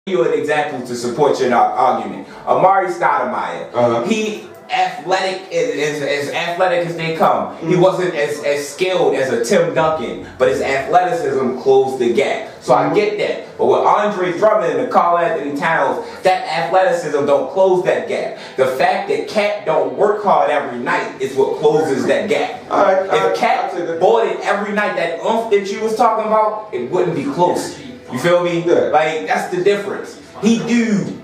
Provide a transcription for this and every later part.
you an example to support your argument. Amari Stoudemire, he athletic as athletic as they come. He wasn't as skilled as a Tim Duncan, but his athleticism closed the gap. So I get that. But with Andre Drummond and Karl Anthony Towns, that athleticism don't close that gap. The fact that Cat don't work hard every night is what closes that gap. If Cat bought it every night, that oomph that you was talking about, it wouldn't be close. You feel me? Yeah. Like, that's the difference. He do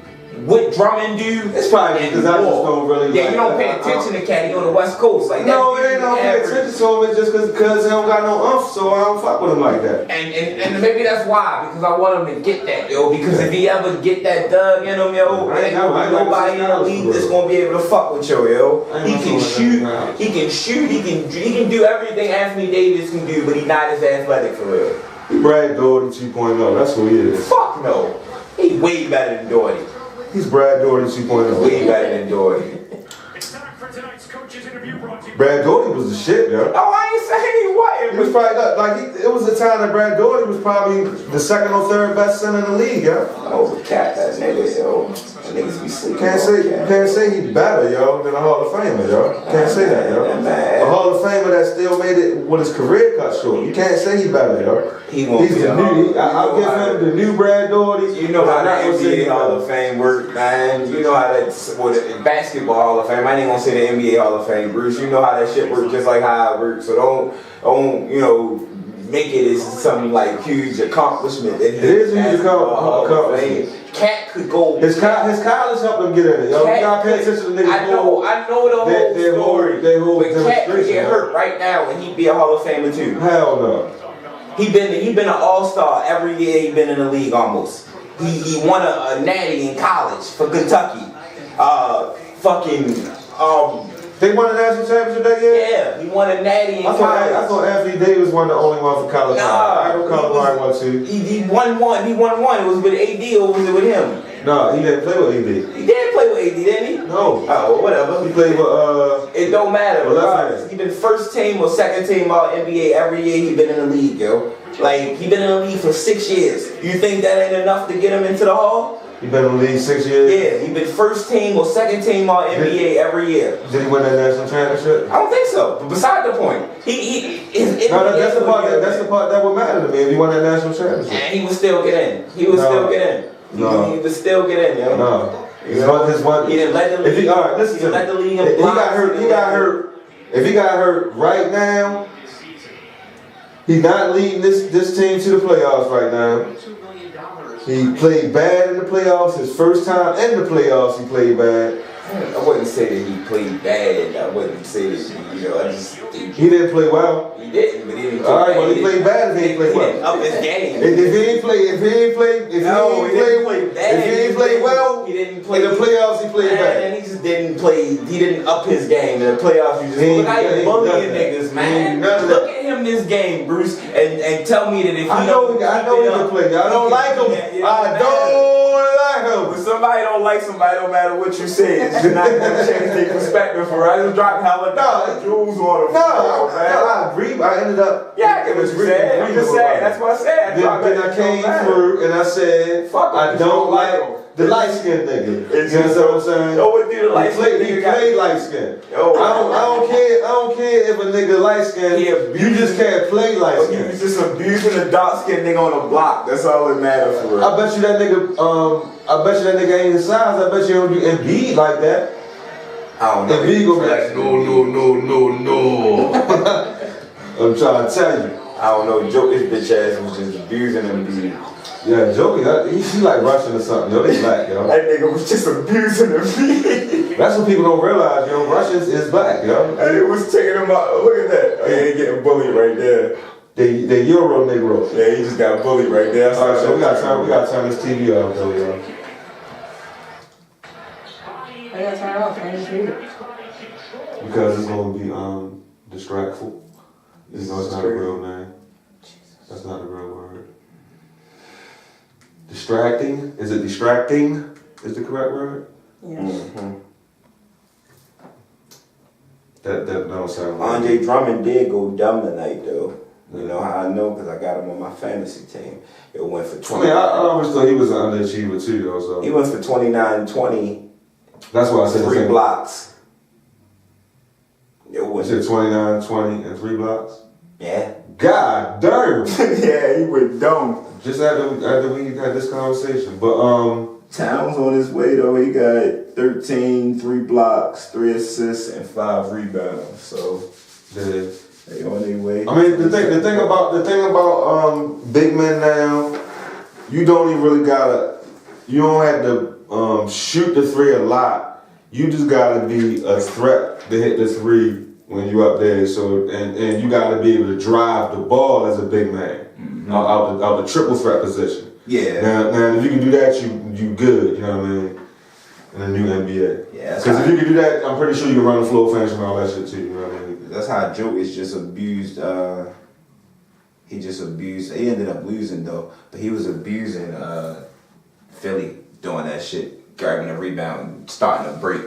what Drummond do. It's probably because I just don't really. Yeah, you don't pay attention to Cat. He on the West Coast. Like no, it ain't no pay attention to him. It's just because he don't got no umph, so I don't fuck with him like that. And maybe that's why, because I want him to get that, yo. Because if he ever get that dug in him, yo, there ain't gonna be nobody in the league that's gonna be able to fuck with yo. He can shoot. He can shoot. He can do everything Anthony Davis can do, but he's not as athletic for real. Brad Daugherty 2.0. That's who he is. Fuck no. He way better than Daugherty. He's Brad Daugherty 2.0. Way better than Daugherty. Brad Daugherty was the shit, yo. Oh, I ain't saying he wasn't. He was probably it was a time that Brad Daugherty was probably the second or third best center in the league, yo. Oh, the Cat, that nigga, yo. Niggas be sleeping. You can't say he's better, yo, than a Hall of Famer, yo. Can't say that, yo. A Hall of Famer that still made it with his career cut short. You can't say he's better, yo. He's the new. I'll give him the new Brad Daugherty. You know how the NBA Hall of Fame work, man. You know how that's the basketball Hall of Fame. I ain't gonna say the NBA Hall of Fame, Bruce. You know how that shit works, just like how it works. So don't make it as something like huge accomplishment. It is a huge accomplishment. Cat could go. His college helped him get in it. Yo, you gotta pay attention to niggas. I know the whole story. But Cat could get hurt right now, and he'd be a Hall of Famer too. Hell no. He been an all-star every year. He been in the league almost. He won a natty in college for Kentucky. They won a national championship that year? Yeah, he won a natty in college. I thought Anthony Davis won the only one for college. I don't call him one too. He won one. He won one. It was with AD or was it with him? No, he didn't play with AD. He did play with AD, didn't he? No. Oh, well, whatever. He played with It don't matter. He been first team or second team all NBA every year he been in the league, yo. Like, he been in the league for 6 years. You think that ain't enough to get him into the Hall? He been in the league 6 years? Yeah, he been first team or second team all NBA every year. Did he win that national championship? I don't think so. But beside the point, that's the part that would matter to me if he won that national championship. And he would still get in. He would still get in. He would still get in, yo. No. He didn't let the league. All right, listen to me. Let the league. If he got hurt. If he got hurt right now, he's not leading this team to the playoffs right now. He played bad in the playoffs. His first time in the playoffs, he played bad. I wouldn't say that he played bad. I wouldn't say that, I just think he didn't play well. He didn't, but he didn't play all right, bad. well, he played bad if he didn't play well. He didn't up his game. If he didn't play well, he didn't play in the playoffs, he played bad. And he just didn't play, he didn't up his game. In the playoffs, you just look how you bullying niggas, man. Look at him this game, Bruce, and tell me that if he I know he can play. I don't like him. I don't like him. When somebody don't like somebody, don't matter what you say. It's not gonna change their perspective for I just dropped hella jewels on him. I agree. I ended up. Yeah, I get what you said. I'm just saying. That's what I said. Then I came through and I said, I don't like the light skinned nigga. You know what I'm saying? Yo, what do the light skinned nigga? He played light skinned. I don't care if a nigga light skinned. You just can't play light skinned. You was just abusing a dark skinned nigga on the block. That's all that matters for real. I bet you that nigga ain't his size. I bet you don't do Embiid like that. I don't know. Embiid gonna be like, no. I'm trying to tell you. I don't know. Joker's bitch ass was just abusing Embiid. Yeah, Joker, he like Russian or something, yo. They black, yo. That nigga was just abusing Embiid. That's what people don't realize, yo. Russians is black, yo. And he was taking him out. Look at that. Oh, yeah, he getting bullied right there. The Euro Negro. Yeah, he just got bullied right there. All right, so we gotta turn this TV off, though, yo. I gotta turn it off. I didn't hear it. Because it's gonna be distractful. You know, it's not a real name. That's not a real word. Distracting? Is it distracting? Is the correct word? Yes. Mm-hmm. That don't sound right. Andre Drummond did go dumb tonight, though. You know how I know? Because I got him on my fantasy team. It went for 20. I always thought he was an underachiever too, though. So he went for 29, 20. That's why I said 3 blocks. It was 29, 20, and 3 blocks. Yeah. God damn. Yeah, he went dumb. Just after we had this conversation, but Towns on his way though. He got 13, 3 blocks, 3 assists, and 5 rebounds. So yeah. they on their way. I mean, the thing about big men now, you don't even really you don't have to shoot the 3 a lot. You just gotta be a threat to hit the 3 when you up there. So and you gotta be able to drive the ball as a big man out the triple threat position. Yeah. Now if you can do that, you good. You know what I mean? In the new NBA. Yeah. Because if you can do that, I'm pretty sure you can run the floor, finish, and all that shit too. You know what I mean? That's how Jokic just abused. He ended up losing though, but he was abusing Philly doing that shit, grabbing a rebound, starting a break.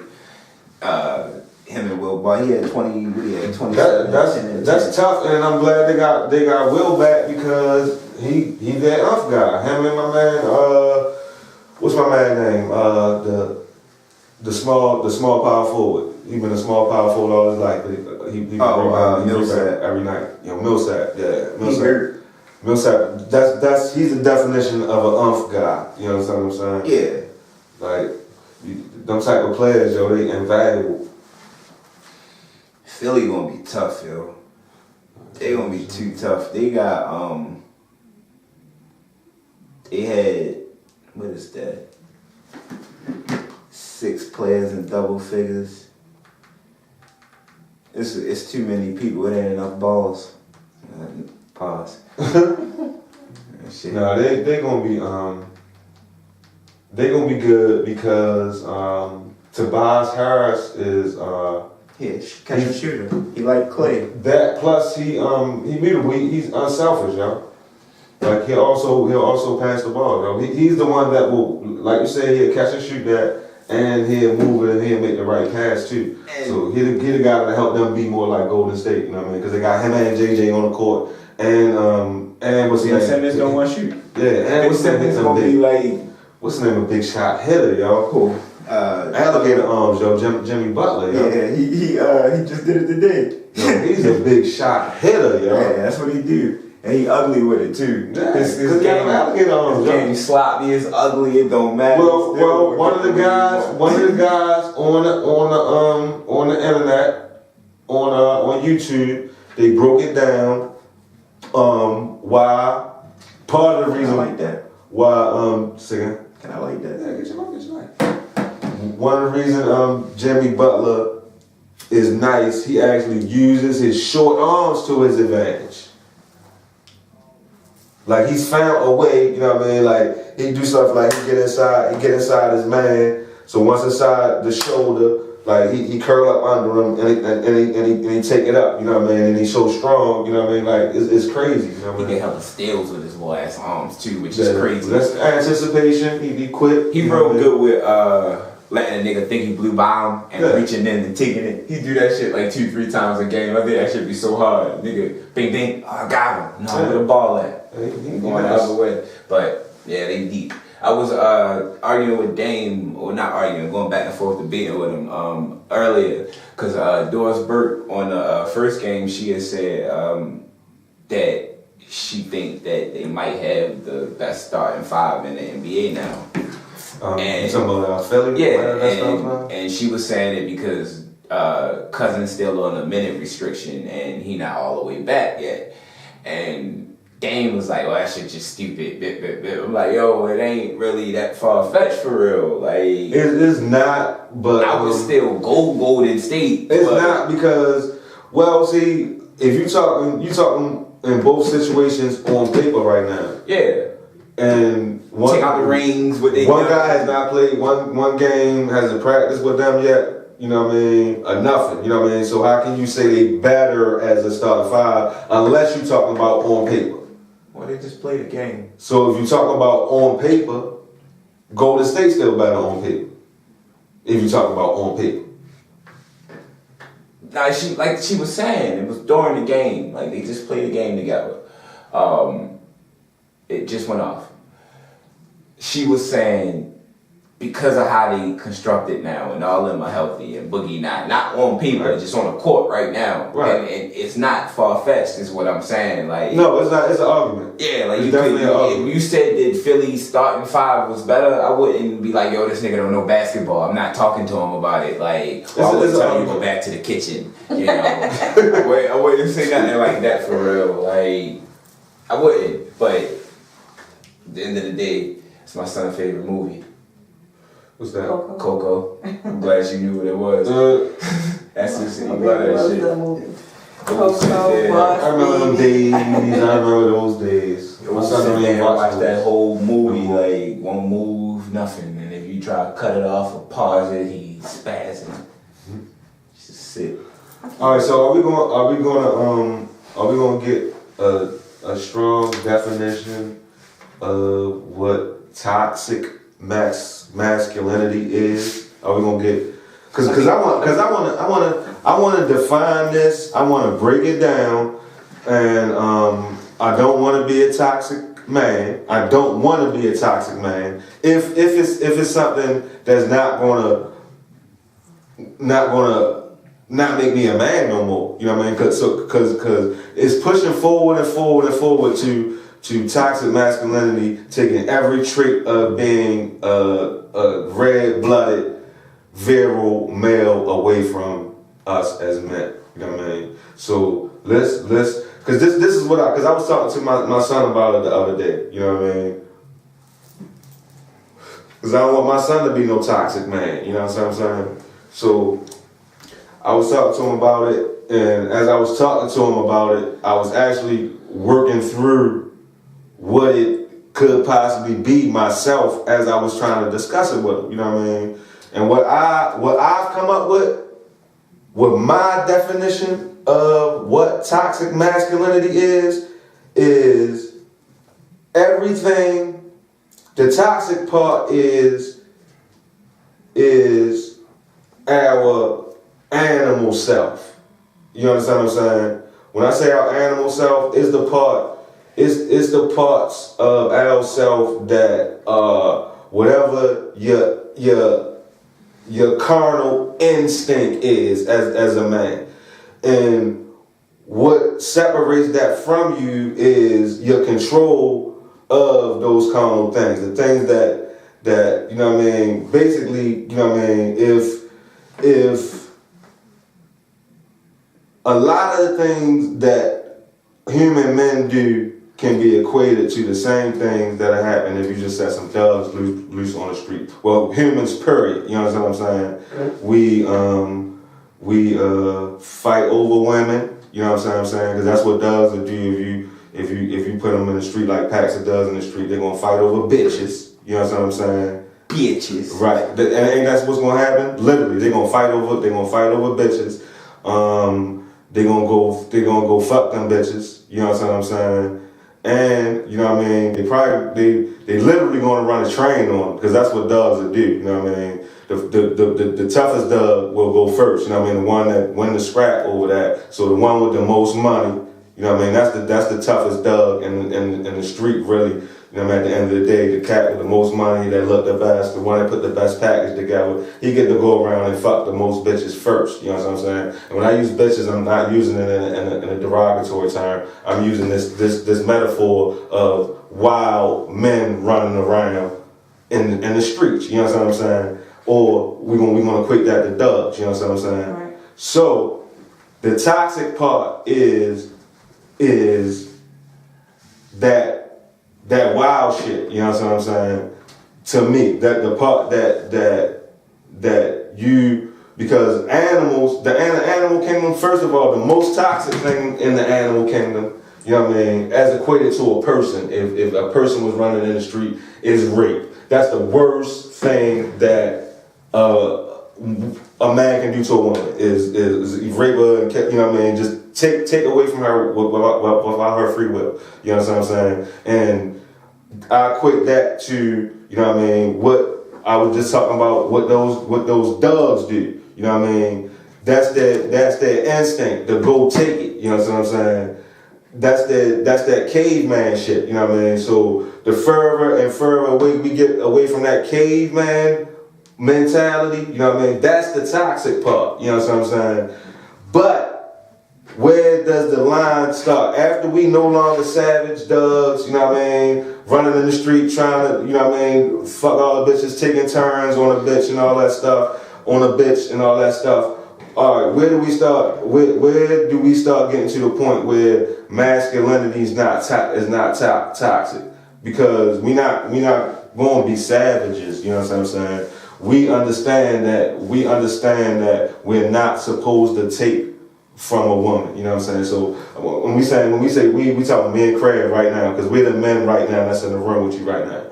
Him and Will, but he had 20. We had 27. That's tough, and I'm glad they got Will back because he that off guy. Him and my man, what's my man name? The small power forward. He been a small power forward all his life. He Millsap every night. Millsap, yeah, Millsap. He's the definition of an guy. You know what I'm saying? Yeah. Like them type of players, yo, they invaluable. Philly gonna be tough, yo. They gonna be too tough. They got they had, what is that? 6 players in double figures. It's too many people. It ain't enough balls. Pause. Shit. No, they gonna be good because Tobias Harris is catch and shooter. He like Clay. That plus he's unselfish, yo. Like he'll also pass the ball, yo. He's the one that will, like you said, he'll catch and shoot that, and he'll move it and he'll make the right pass too. So he the guy to help them be more like Golden State, you know what I mean? Because they got him and JJ on the court, and what's his name? Simmons don't want to shoot. Yeah, and what's his name? Gonna be like, what's the name of big shot hitter, yo? Cool. Alligator arms, yo. Jimmy Butler, yo. Yeah, he just did it today. Yo, he's a big shot hitter, yo. Yeah, that's what he do. And he ugly with it too. Yeah, his game, alligator arms, his game sloppy, it's ugly, it don't matter. Well, one of the guys on the internet, on YouTube, they broke it down. Why part of the reason like that. Why singing. Can I like that? Yeah, get your mic. One of the reasons Jimmy Butler is nice, he actually uses his short arms to his advantage. Like he's found a way, you know what I mean? Like he do stuff like he get inside his man. So once inside the shoulder, like he curl up under him and he take it up, you know what I mean? And he's so strong, you know what I mean? Like it's crazy, you know what I mean? He can help steals with his little ass arms too, which is crazy. That's anticipation. He quick. He real good with letting a nigga think he blew by him and reaching in and taking it. He do that shit like 2-3 times a game. I think that shit be so hard. Nigga, bing bing, oh, I got him. No, where the ball at? He going the other way. But yeah, they deep. I was arguing with Dame, or not arguing, going back and forth debating with him earlier, because Doris Burke on the first game, she had said that she think that they might have the best starting 5 in the NBA now. And talking about Philly? Yeah, and she was saying it because Cousin's still on a minute restriction and he not all the way back yet. And Dame was like, "Oh, that shit just stupid." I'm like, "Yo, it ain't really that far fetched for real." Like it's not, but I would still go Golden State. It's not because, well, see, if you talking in both situations on paper right now. Yeah. And take out the rings. One guy has not played one game, hasn't practiced with them yet. You know what I mean? Nothing. You know what I mean? So how can you say they better as a starting 5 unless you're talking about on paper? Well, they just played a game. So if you're talking about on paper, Golden State's still better on paper. If you're talking about on paper. like she was saying, it was during the game. Like they just played a game together. It just went off. She was saying because of how they constructed now and all of them are healthy and Boogie not on paper, just on the court right now. Right. And it's not far-fetched is what I'm saying. Like no, it's not. It's an argument. Yeah, like it's definitely an argument. If you said that Philly's starting five was better, I wouldn't be like, yo, this nigga don't know basketball. I'm not talking to him about it. Like, I wouldn't tell you to go back to the kitchen. You know, I wouldn't say nothing like that for real. Like, I wouldn't. But at the end of the day, it's my son's favorite movie. What's that? Coco. I'm glad you knew what it was. That's just I'm glad that shit. I remember them days. I remember those days. My son don't even watch that whole movie. Like won't move, nothing. And if you try to cut it off or pause it, he's spazzing. Just sit. All right. So are we gonna get a strong definition of what toxic masculinity is? Are we gonna get? Because I want to define this. I want to break it down, and I don't want to be a toxic man. I don't want to be a toxic man. If it's something that's not gonna not make me a man no more. You know what I mean? Because it's pushing forward and forward and forward to toxic masculinity, taking every trait of being a red-blooded, virile male away from us as men. You know what I mean? So let's because this is what I was talking to my son about it the other day. You know what I mean? Because I don't want my son to be no toxic man. You know what I'm saying? So I was talking to him about it, and as I was talking to him about it, I was actually working through what it could possibly be myself as I was trying to discuss it with him. You know what I mean? And what I've come up with my definition of what toxic masculinity is everything. The toxic part is our animal self. You understand what I'm saying? When I say our animal self, it's the parts of our self that whatever your carnal instinct is as a man. And what separates that from you is your control of those carnal things. The things that you know what I mean, basically, you know what I mean, if a lot of the things that human men do can be equated to the same things that happen if you just set some thugs loose on the street. Well, humans, period. You know what I'm saying? Mm-hmm. We fight over women. You know what I'm saying? Because that's what thugs will do if you put them in the street like packs of thugs in the street. They're gonna fight over bitches. You know what I'm saying? Bitches. Right. And that's what's gonna happen. Literally, they're gonna fight over bitches. They're gonna go fuck them bitches. You know what I'm saying? And, you know what I mean, they literally gonna run a train on them, because that's what dogs will do, you know what I mean? The toughest dog will go first, you know what I mean? The one that win the scrap over that. So the one with the most money, you know what I mean, that's the toughest dog in the street, really. You know, at the end of the day, the cat with the most money, that looked the best, the one that put the best package together, he get to go around and fuck the most bitches first. You know what I'm saying? And when I use bitches, I'm not using it in a derogatory term. I'm using this metaphor of wild men running around in the streets. You know what I'm saying? Or we're gonna equate that to dogs. You know what I'm saying? Right. So the toxic part is that wild shit, you know what I'm saying? To me, that the part that you, because animals, the animal kingdom, first of all, the most toxic thing in the animal kingdom, you know what I mean, as equated to a person, if a person was running in the street, is rape. That's the worst thing that a man can do to a woman is rape her and, you know what I mean, just take away from her without her free will. You know what I'm saying? And I equate that to, you know what I mean, what I was just talking about, what those dogs do. You know what I mean? That's their instinct to go take it. You know what I'm saying? That's that caveman shit. You know what I mean? So the further and further away we get away from that caveman mentality, you know what I mean? That's the toxic part. You know what I'm saying? But where does the line start? After we no longer savage dogs, you know what I mean? Running in the street trying to, you know what I mean? Fuck all the bitches, taking turns on a bitch and all that stuff, on a bitch and all that stuff. All right, where do we start? Where do we start getting to the point where masculinity is not toxic? Because we not going to be savages. You know what I'm saying? We understand that we're not supposed to take from a woman. You know what I'm saying? So when we say we talking me and Craig right now, because we're the men right now that's in the room with you right now.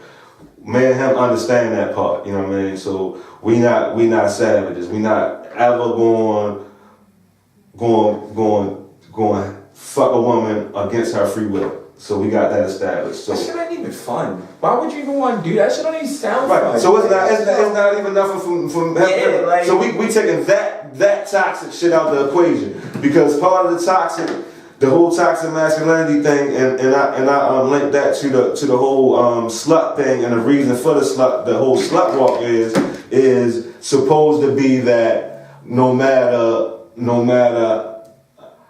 Me and him understand that part. You know what I mean? So we not savages. We not ever going fuck a woman against her free will. So we got that established. So that shit ain't even fun. Why would you even want to do that? Shit don't even sound right. fun. So it's not even nothing from yeah, like, so we taking that toxic shit out the equation, because part of the whole toxic masculinity thing, and I link that to the whole slut thing, and the reason for the whole slut walk is supposed to be that no matter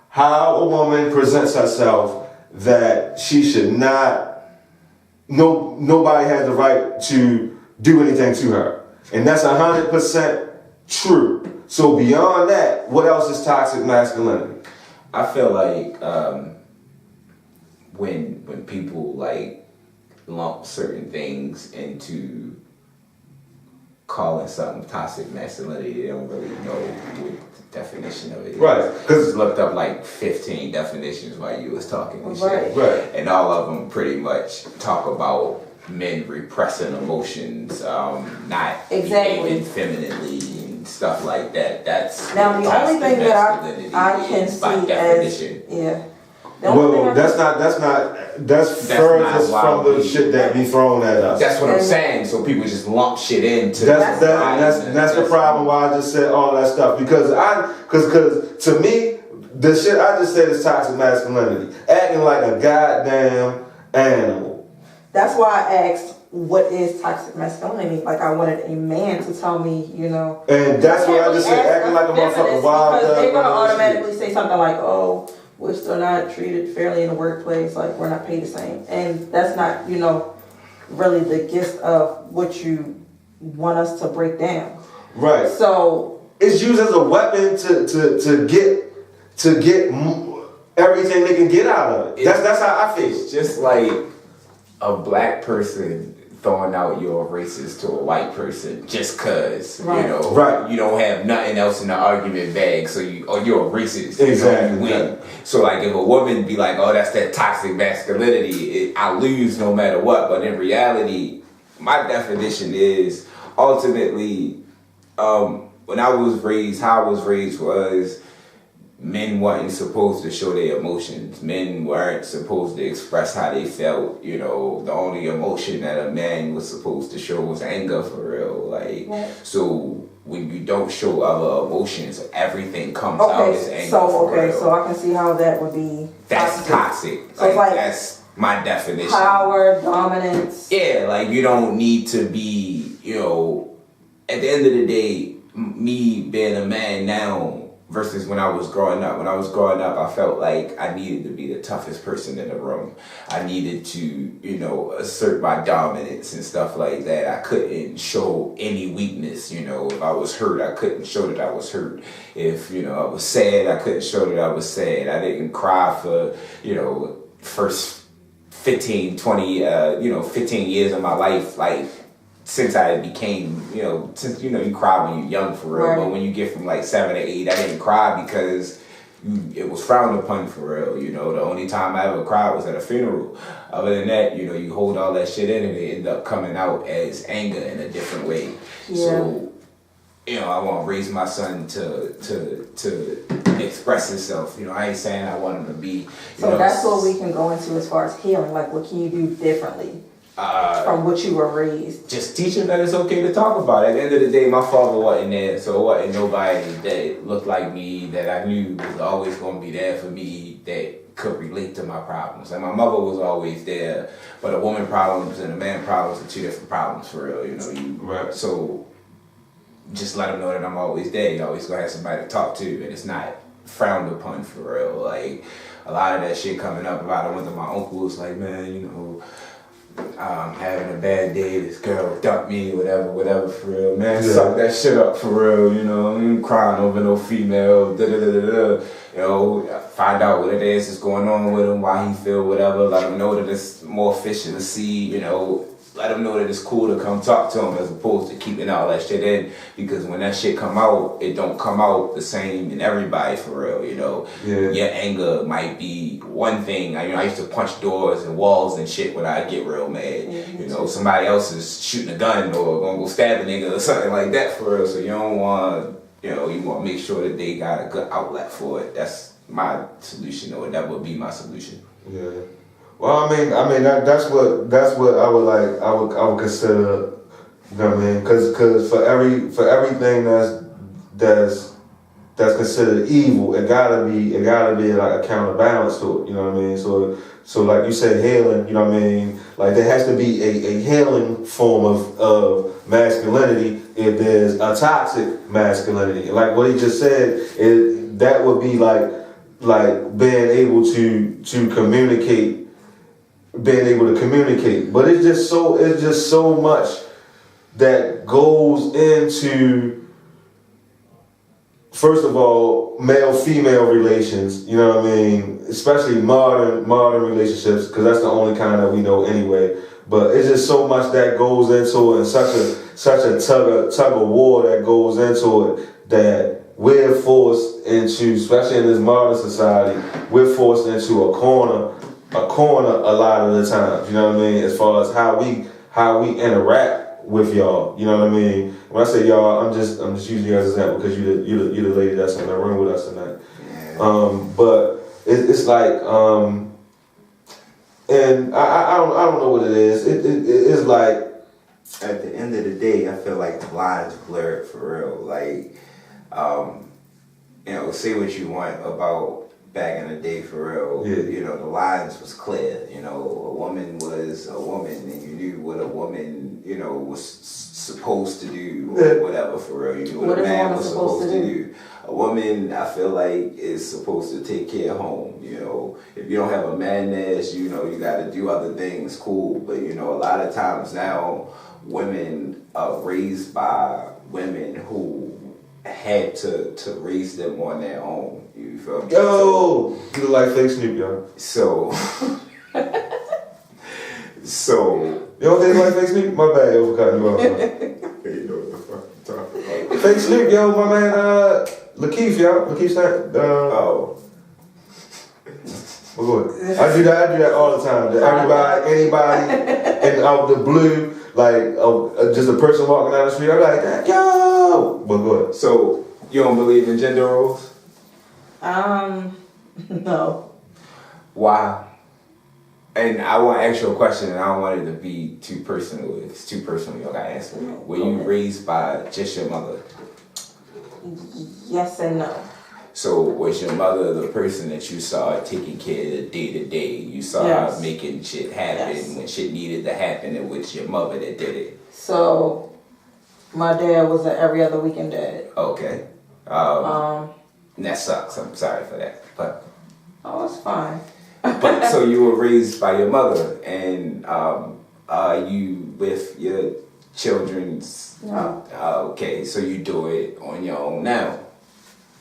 how a woman presents herself, that she should not, nobody has the right to do anything to her. And that's 100% true. So beyond that, what else is toxic masculinity? I feel like when people like lump certain things into calling something toxic masculinity, they don't really know what the definition of it is. Right. Because I looked up like 15 definitions while you was talking and shit. Right. And all of them pretty much talk about men repressing emotions, not behaving femininely and stuff like that. That's now the only thing that I can see by definition. That's furthest from the shit that be thrown at us. That's what I'm saying. So people just lump shit into. That's the problem. Why I just said all that stuff, because to me the shit I just said is toxic masculinity, acting like a goddamn animal. That's why I asked, what is toxic masculinity? Like, I wanted a man to tell me, you know. And that's what I just said, acting like a motherfucking wild. Because they're gonna automatically say something like, "Oh, we're still not treated fairly in the workplace, like we're not paid the same." And that's not, you know, really the gist of what you want us to break down. Right. So it's used as a weapon to get everything they can get out of it. That's how I feel. It's just like a black person throwing out you're a racist to a white person just cause, you know, you don't have nothing else in the argument bag, so you're a racist. Exactly. You win. So like if a woman be like, oh, that's that toxic masculinity, I lose no matter what. But in reality, my definition is ultimately, when I was raised, how I was raised was men weren't supposed to show their emotions. Men weren't supposed to express how they felt. You know, the only emotion that a man was supposed to show was anger, for real. Like, so when you don't show other emotions, everything comes out as anger. So I can see how that would be. That's toxic. So like that's my definition. Power, dominance. Yeah, like you don't need to be. You know, at the end of the day, me being a man now versus when I was growing up. When I was growing up, I felt like I needed to be the toughest person in the room. I needed to, you know, assert my dominance and stuff like that. I couldn't show any weakness, you know. If I was hurt, I couldn't show that I was hurt. If, you know, I was sad, I couldn't show that I was sad. I didn't cry for, you know, first 15 years of my life, like, since I became, you know, since, you know, you cry when you're young, for real. Right. But when you get from like 7 to 8, I didn't cry because it was frowned upon, for real. You know, the only time I ever cried was at a funeral. Other than that, you know, you hold all that shit in and it end up coming out as anger in a different way. Yeah. So, you know, I want to raise my son to express himself. You know, I ain't saying I want him to be. So that's what we can go into as far as healing. Like, what can you do differently from what you were raised? Just teaching that it's okay to talk about it. At the end of the day, my father wasn't there, so it wasn't nobody that looked like me that I knew was always going to be there for me that could relate to my problems. And my mother was always there, but a woman problems and a man problems are two different problems for real, you know. Right. So just let them know that I'm always there. You always going to have somebody to talk to, and it's not frowned upon for real. Like, a lot of that shit coming up about it, one of my uncles, like, man, you know, having a bad day, this girl dumped me, whatever, for real, man, suck that shit up for real, you know, I'm crying over no female, you know, find out what it is that's going on with him, why he feel whatever, let him know that it's more fish in the sea, you know, let him know that it's cool to come talk to him as opposed to keeping all that shit in, because when that shit come out, it don't come out the same in everybody for real, you know. Yeah. Your anger might be one thing. I used to punch doors and walls and shit when I get real mad. You know, somebody else is shooting a gun or gonna go stab a nigga or something like that for real. So you don't want, you know, you want to make sure that they got a good outlet for it. That's my solution, or that would be my solution. Yeah. Well, I mean that's what I would consider. You know what I mean? Because for everything that's considered evil, it gotta be like a counterbalance to it. You know what I mean? So like you said, healing. You know what I mean? Like there has to be a healing form of masculinity if there's a toxic masculinity. Like what he just said, that would be like being able to communicate. Being able to communicate, but it's just so much that goes into, first of all, male-female relations. You know what I mean, especially modern relationships, because that's the only kind that we know anyway. But it's just so much that goes into it, and such a tug of war that goes into it, that we're forced into, especially in this modern society, we're forced into a corner a lot of the times, you know what I mean, as far as how we interact with y'all, you know what I mean. When I say y'all, I'm just using you as an example because you're the lady that's in the room with us tonight. Yeah. But it's like, and I don't know what it is. It's like, at the end of the day, I feel like the lines blurred for real. Like, you know, say what you want about back in the day for real, you know, the lines was clear. You know, a woman was a woman, and you knew what a woman, you know, was supposed to do, or whatever for real. You knew what a man was supposed to do. A woman, I feel like, is supposed to take care of home. You know, if you don't have a man there, you know, you got to do other things, cool. But you know, a lot of times now, women are raised by women who had to raise them on their own. You feel me? Yo, you look like fake Snoop, yo. So you don't think like fake Snoop? My bad, overcutting you off. You know what the fuck I'm talking about. Fake Snoop, yo, my man, Lakeith, yo. Lakeith Snoop. Oh. Well, good. I do that all the time. Anybody, and out the blue, like just a person walking down the street, I'm like, yo. But good. So you don't believe in gender roles? No. Why? And I want to ask you a question, and I don't want it to be too personal. If it's too personal, you gotta answer me. Were you raised by just your mother? Yes and no. So was your mother the person that you saw taking care of day to day? You saw her making shit happen when shit needed to happen, and it was your mother that did it? So my dad was an every other weekend dad. Okay. That sucks. I'm sorry for that. But it's fine. But so you were raised by your mother, and are you with your children's? No. Okay, so you do it on your own now.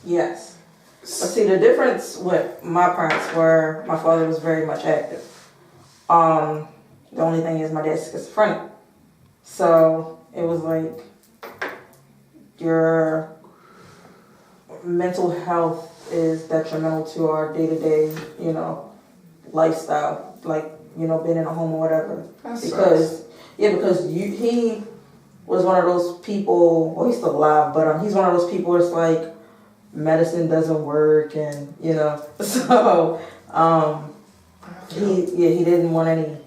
Yes. But see, the difference with my parents were my father was very much active. The only thing is my dad's schizophrenic. So it was like your mental health is detrimental to our day-to-day, you know, lifestyle. Like, you know, being in a home or whatever. Because he was one of those people, well, he's still alive, but he's one of those people where it's like, medicine doesn't work, and you know, so he didn't want any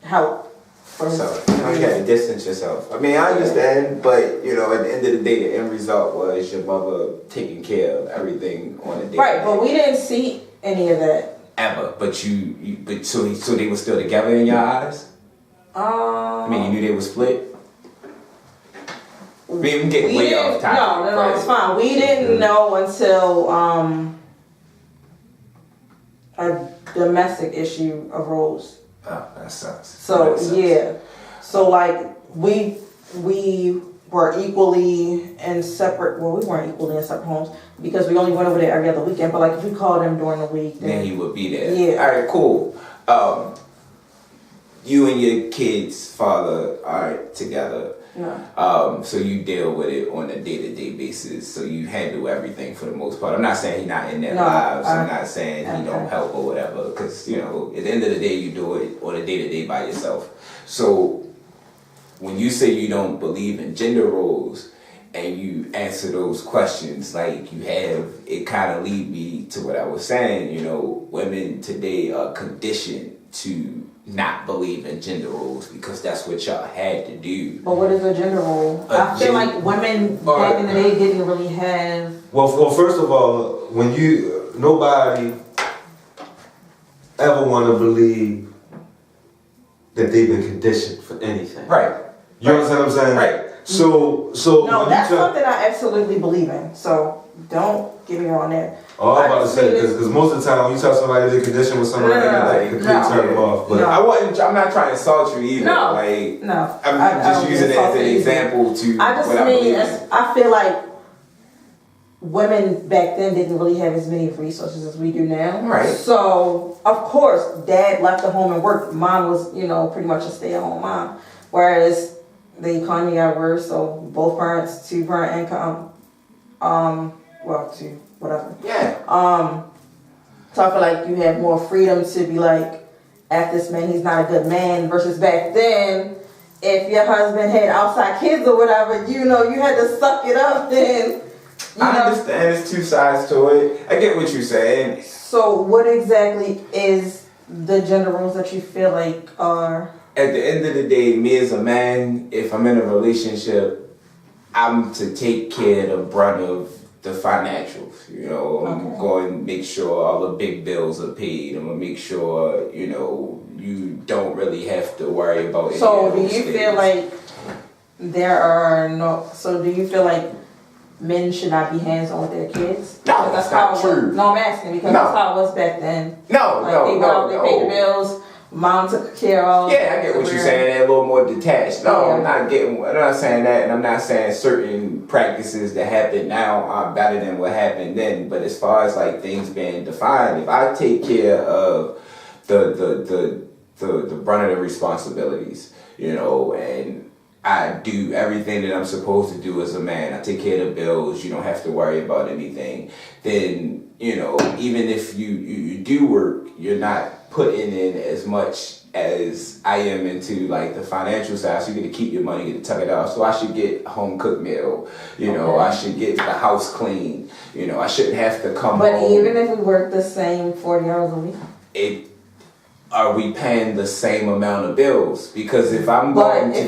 help For his So you had to distance yourself. I mean, I understand, but you know, at the end of the day, the end result was your mother taking care of everything on a day. Right, but we didn't see any of that ever. But so they were still together in your eyes. I mean, you knew they were split. We didn't get way off topic. No, it's fine. We didn't know until a domestic issue arose. Oh, that sucks. So yeah, so like we were equally in separate. Well, we weren't equally in separate homes because we only went over there every other weekend. But like if we called him during the week, then he would be there. Yeah. All right, cool. You and your kid's father are together. Yeah. So you deal with it on a day-to-day basis. So you handle everything for the most part. I'm not saying he's not in their lives. I'm not saying he don't help or whatever. Because, you know, at the end of the day, you do it on a day-to-day by yourself. So when you say you don't believe in gender roles and you answer those questions like you have, it kind of lead me to what I was saying. You know, women today are conditioned to not believe in gender roles because that's what y'all had to do. But what is a gender role? I feel like women back in the day didn't really have. Well, first of all, when nobody ever want to believe that they've been conditioned for anything. Right. You understand what I'm saying? Right. So no, that's something I absolutely believe in. So don't get me wrong there. Oh, I was about to say because most of the time when you tell somebody they're conditioned with somebody, they completely turn them off. But I'm not trying to insult you either. No, like, no. I'm just using it as an example to. I feel like women back then didn't really have as many resources as we do now. Right. So of course, dad left the home and worked. Mom was, pretty much a stay-at-home mom. Whereas the economy got worse, so both parents, 2-parent income. Two, whatever. Yeah. So I feel like you have more freedom to be like, at this man, he's not a good man. Versus back then, if your husband had outside kids or whatever, you had to suck it up. Then. I understand. There's two sides to it. I get what you're saying. So what exactly is the gender roles that you feel like are? At the end of the day, me as a man, if I'm in a relationship, I'm to take care of the brunt of the financials. I'm going to make sure all the big bills are paid. I'm going to make sure, you don't really have to worry about it. So do you feel like do you feel like men should not be hands-on with their kids? No, that's not true. No, I'm asking because that's how it was back then. They paid the bills. Mom took care of. Yeah, I get what you're saying. They're a little more detached. No, I'm not saying that, and I'm not saying certain practices that happen now are better than what happened then. But as far as like things being defined, if I take care of the brunt of the responsibilities, and I do everything that I'm supposed to do as a man. I take care of the bills. You don't have to worry about anything. Then, even if you do work, you're not putting in as much as I am into like the financial side. So you get to keep your money, get to tuck it out. So I should get a home cooked meal. I should get the house clean. I shouldn't have to come home. But even if we work the same 40 hours a week? Are we paying the same amount of bills? Because if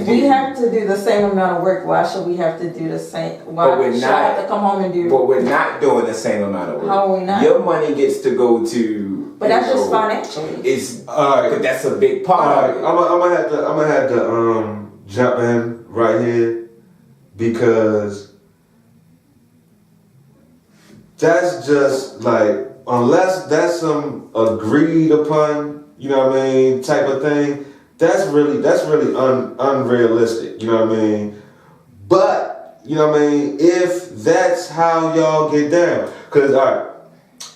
we have to do the same amount of work, why should we have to do the same? Why should I have to come home and do? But we're not doing the same amount of work. How are we not? Your money gets to go to. But that's just financially. It's but that's a big part. I'm gonna have to jump in right here because that's just like unless that's some agreed upon. Type of thing. That's really unrealistic. But if that's how y'all get down, because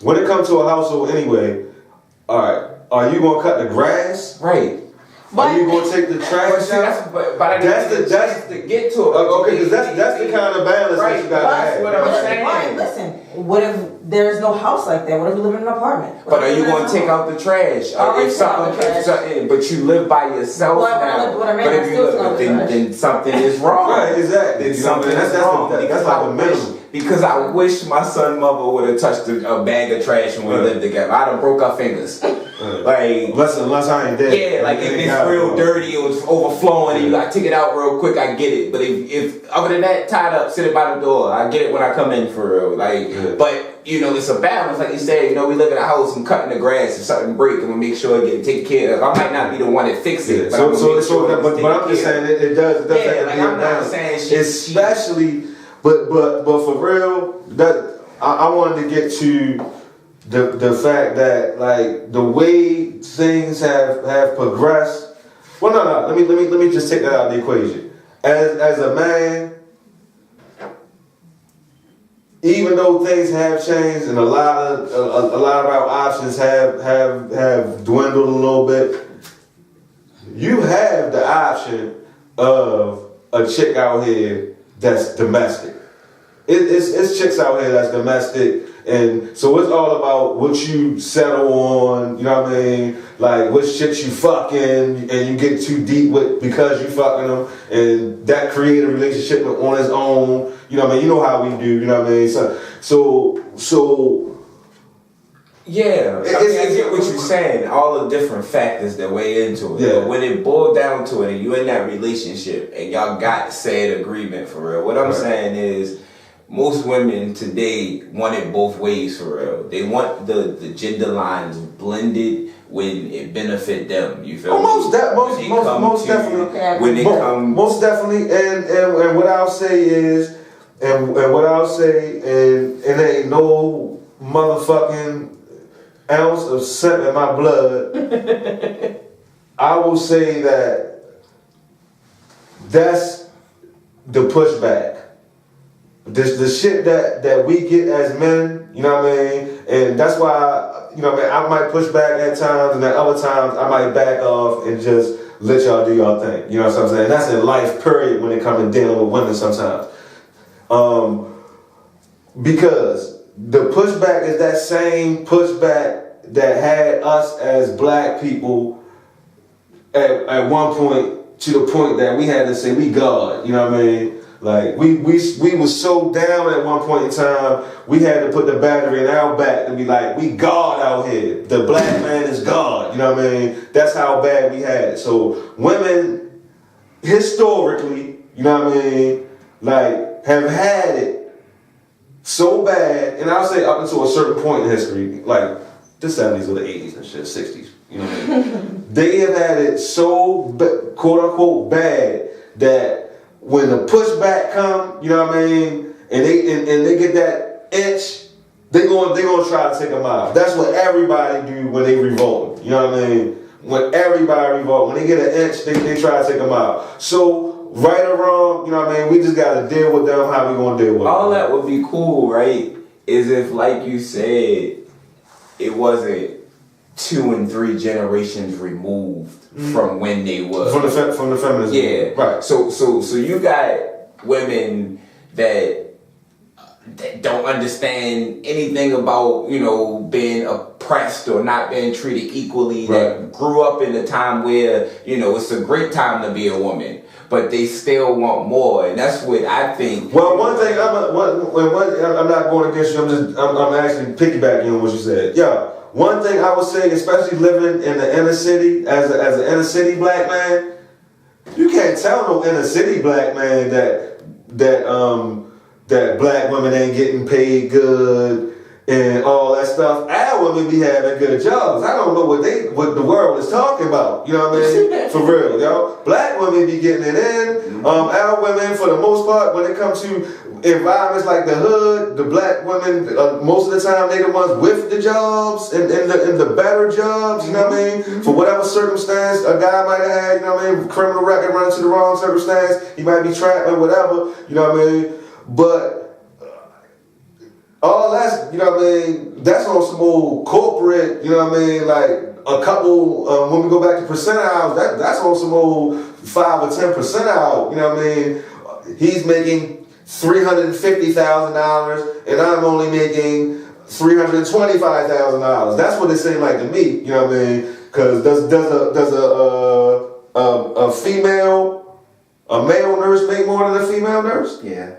when it comes to a household anyway, are you gonna cut the grass? Right. Are you gonna take the trash out? That's to get to it. Okay, because that's the kind of balance that you gotta have. What I'm saying. Right, listen. What if there's no house like that? What if we live in an apartment? But are you going to take out the trash? But you live by yourself now. Then something is wrong. Right, exactly. Then something is wrong. That's like a minimum. Because I wish my son mother would have touched a bag of trash when we lived together. I'd have broke our fingers. Like unless I ain't dead. Yeah, like if it's real dirty, it was overflowing, and you gotta take it out real quick, I get it. But if other than that, tied up, sit it by the door, I get it when I come in for real. Like, but you know, it's a balance, like you said. You know, we live in a house and cutting the grass, if something break, and we make sure it get taken care of. I might not be the one that fixes it, but I'm just saying it does. Yeah, like I'm not saying shit, especially, but for real, that I wanted to get to the fact that like the way things have progressed. Well, no. Let me just take that out of the equation. As a man, even though things have changed and a lot of our options have dwindled a little bit, you have the option of a chick out here that's domestic. It's chicks out here that's domestic, and so it's all about what you settle on. You know what I mean? Like which chicks you fucking, and you get too deep with because you fucking them, and that create a relationship on its own. You know what I mean? You know how we do. You know what I mean? So. Yeah, I get what you're saying. All the different factors that weigh into it. Yeah. But when it boils down to it, and you in that relationship, and y'all got said agreement for real. What I'm saying is, most women today want it both ways for real. They want the gender lines blended when it benefit them. You feel me? Most definitely. When they come, most definitely. And what I'll say is, and it ain't no motherfucking ounce of scent in my blood. I will say that's the pushback. The shit that we get as men, you know what I mean? And that's why, you know what I mean, I might push back at times, and at other times I might back off and just let y'all do y'all thing. You know what I'm saying? That's in life, period, when it comes to dealing with women sometimes. Because the pushback is that same pushback that had us as black people at one point, to the point that we had to say we God, you know what I mean? Like we was so down at one point in time, we had to put the battery in our back to be like, we God out here. The black man is God, you know what I mean? That's how bad we had it. So women historically, you know what I mean, like have had it so bad, and I'll say up until a certain point in history, like the 70s or the 80s and shit, 60s, you know what I mean? They have had it so quote unquote bad that when the pushback come, you know what I mean, and they get that inch, they gonna try to take them out. That's what everybody do when they revolt. You know what I mean? When everybody revolt, when they get an inch, they try to take them out. So right or wrong, you know what I mean, we just gotta deal with them how we gonna deal with them. All that would be cool, right? Is if, like you said, it wasn't 2 and 3 generations removed from when they were from the feminism. Yeah, right. So you got women that don't understand anything about, you know, being oppressed or not being treated equally. Right. That grew up in a time where, you know, it's a great time to be a woman, but they still want more, and that's what I think. Well, one thing I'm not going against you. I'm actually piggybacking on what you said. Yeah. One thing I would say, especially living in the inner city, as an inner city black man, you can't tell no inner city black man that black women ain't getting paid good and all that stuff. Our women be having good jobs. I don't know what the world is talking about. You know what I mean? For real, yo. Black women be getting it in. Our women, for the most part, when it comes to environments like the hood, the black women, most of the time, they the ones with the jobs and the better jobs, you know what I mean? For whatever circumstance a guy might have had, you know what I mean? Criminal record run into the wrong circumstance, he might be trapped or whatever, you know what I mean? But all that's, you know what I mean? That's on some old corporate, you know what I mean? Like a couple, when we go back to percentiles, that's on some old 5 or 10 percentile, you know what I mean? He's making $350,000 and I'm only making $325,000. That's what it seemed like to me. You know what I mean? Because does a male nurse make more than a female nurse? Yeah,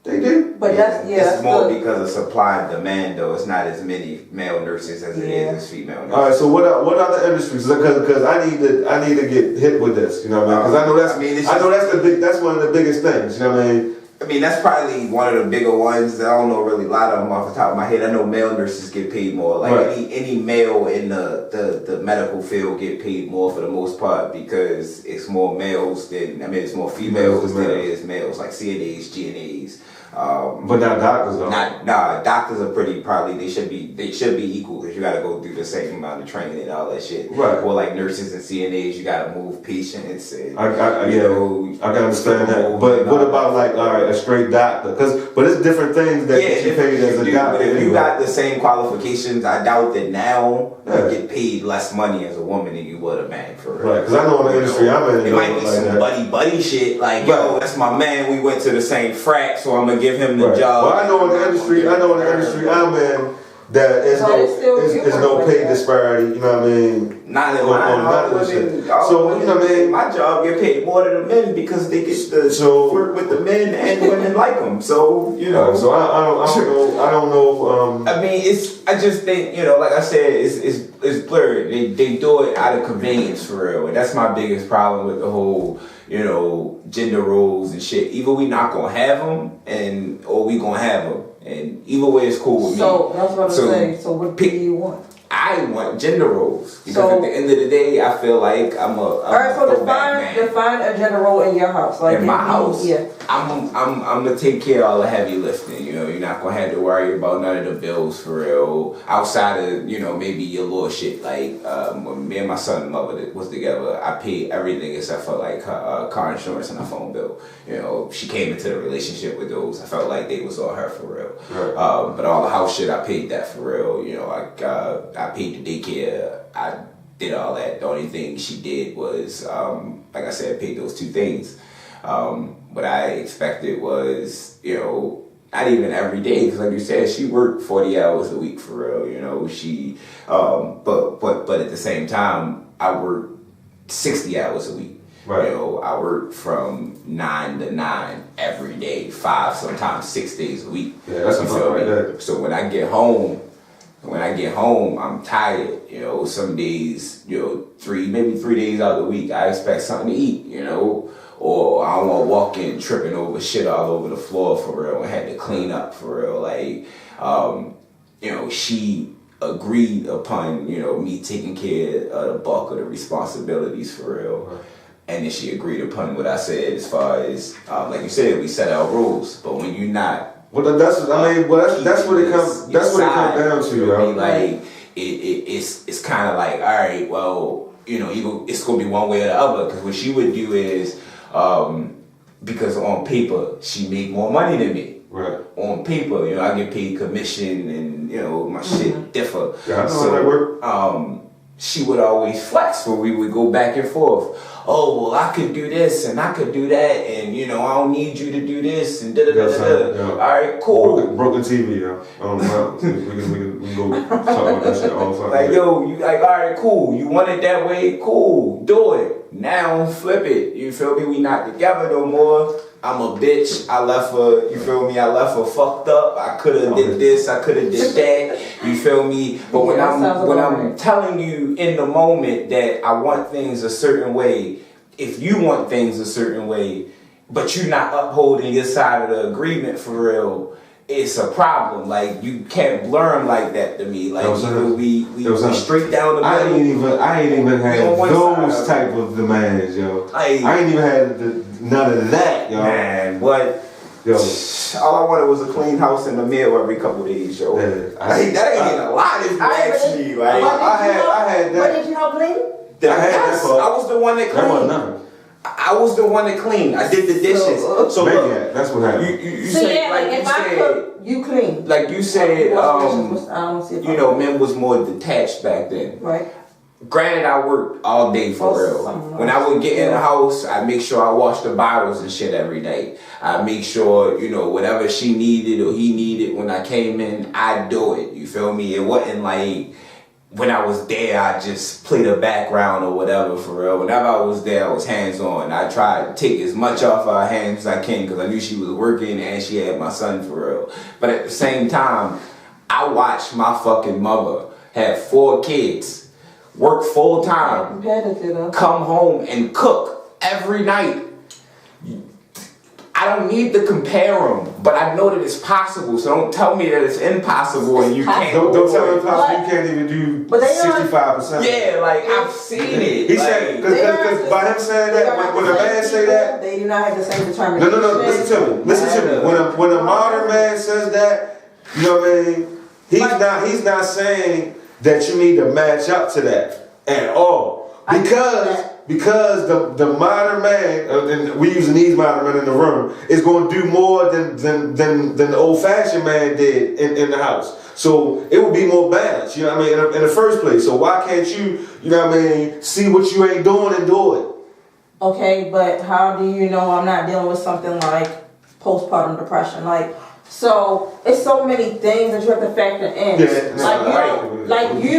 they do. But it's more because of supply and demand, though. It's not as many male nurses as it is as female nurses. All right. So what other industries? Because I need to get hit with this. You know what I mean? Because I know that's that's one of the biggest things. You know what I mean? I mean, that's probably one of the bigger ones. I don't know really a lot of them off the top of my head. I know male nurses get paid more. Like any male in the medical field get paid more for the most part because it's more males than, it's more females than it is males. Like CNAs, GNAs. But not doctors though. Doctors are they should be equal because you got to go through the same amount of training and all that shit. Right. Or like nurses and CNAs, you got to move patients. And, I can understand that. But what about like a straight doctor? But it's different things that you paid as a doctor. But if you got the same qualifications, I doubt that now you get paid less money as a woman than you would a man for real. Right. Because I know in the industry I'm in, it might be some buddy shit. Like yo, that's my man. We went to the same frac, so I'm gonna give him the job. Well, I know in the industry I'm in that is no pay disparity. You know what I mean? Not in mine. So you know what I mean? My job get paid more than the men because they get to work with the men and women like them. So you know. So I don't know. I mean, I just think like I said, it's blurred. They do it out of convenience for real, and that's my biggest problem with the whole gender roles and shit. Either we not gonna have them, or we gonna have them, and either way is cool with me. So that's what I'm saying. So what do you want? I want gender roles because at the end of the day, I feel like I'm alright. So define a gender role in your house. Like in my house, I'm gonna take care of all the heavy lifting. You're not gonna have to worry about none of the bills for real. Outside of maybe your little shit. Like when me and my son and mother was together, I paid everything except for like her car insurance and her phone bill. She came into the relationship with those. I felt like they was on her for real. Right. But all the house shit, I paid that for real. I paid the daycare. I did all that. The only thing she did was, like I said, paid those two things. What I expected was, not even every day, because like you said, she worked 40 hours a week for real. She, but at the same time, I worked 60 hours a week. Right. I work from 9 to 9 every day, 5, sometimes 6 days a week. Yeah, that's a fun right there. So when I get home, I'm tired. Some days, maybe 3 days out of the week, I expect something to eat. Or I don't want to walk in tripping over shit all over the floor for real and had to clean up for real. Like, she agreed upon, me taking care of the bulk of the responsibilities for real. Right. And then she agreed upon what I said as far as, like you said, we set our rules. But when you're not, that's what it comes down to, yo. Like it's kind of like, all right, well, it's gonna be one way or the other. Because what she would do is, because on paper she make more money than me. Right. On paper, I get paid commission and my shit differ. Yeah, I know how that work. She would always flex when we would go back and forth. Oh, well, I could do this and I could do that, and I don't need you to do this and da da da da. All right, cool. Broken TV, yo. We can go talk about that shit all the time. Like, yo, you like, all right, cool. You want it that way? Cool, do it. Now flip it. You feel me? We not together no more. I'm a bitch. I left her, you feel me? I left her fucked up. I could have did this. I could have did that. You feel me? But when I'm telling you in the moment that I want things a certain way, if you want things a certain way, but you're not upholding your side of the agreement for real, it's a problem. Like, you can't learn like that to me. Like, we straight down the middle. I ain't even had those type of demands, yo. I ain't even had none of that, yo. Man, what? Yo. All I wanted was a clean house and a meal every couple days, yo. That ain't even a lot if you ask me. Like, I had that. What did you help clean? I was the one that cleaned. I was the one that cleaned. I did the dishes. So look, that's what happened. You say, like if I cook, you clean. Like you said, men was more detached back then. Right. Granted, I worked all day for real. When I would get in the house, I make sure I wash the bottles and shit every night. I make sure, whatever she needed or he needed when I came in, I do it. You feel me? It wasn't like when I was there, I just played a background or whatever for real. Whenever I was there, I was hands on. I tried to take as much off our hands as I can because I knew she was working and she had my son for real. But at the same time, I watched my fucking mother have 4 kids, work full time, come home and cook every night. I don't need to compare them, but I know that it's possible. So don't tell me that it's impossible and you can't. Don't tell me it's possible. You can't even do 65%. Yeah, like I've seen it. He said because by him saying that, when a man say that, they do not have the same determination. No. Listen to me. When a modern man says that, you know what I mean? He's not saying that you need to match up to that at all. Because the modern man, and we using these modern men in the room, is going to do more than the old fashioned man did in the house. So it would be more balanced, you know what I mean, in the first place. So why can't you know what I mean, see what you ain't doing and do it? Okay, but how do you know I'm not dealing with something like postpartum depression? So it's so many things that you have to factor in. You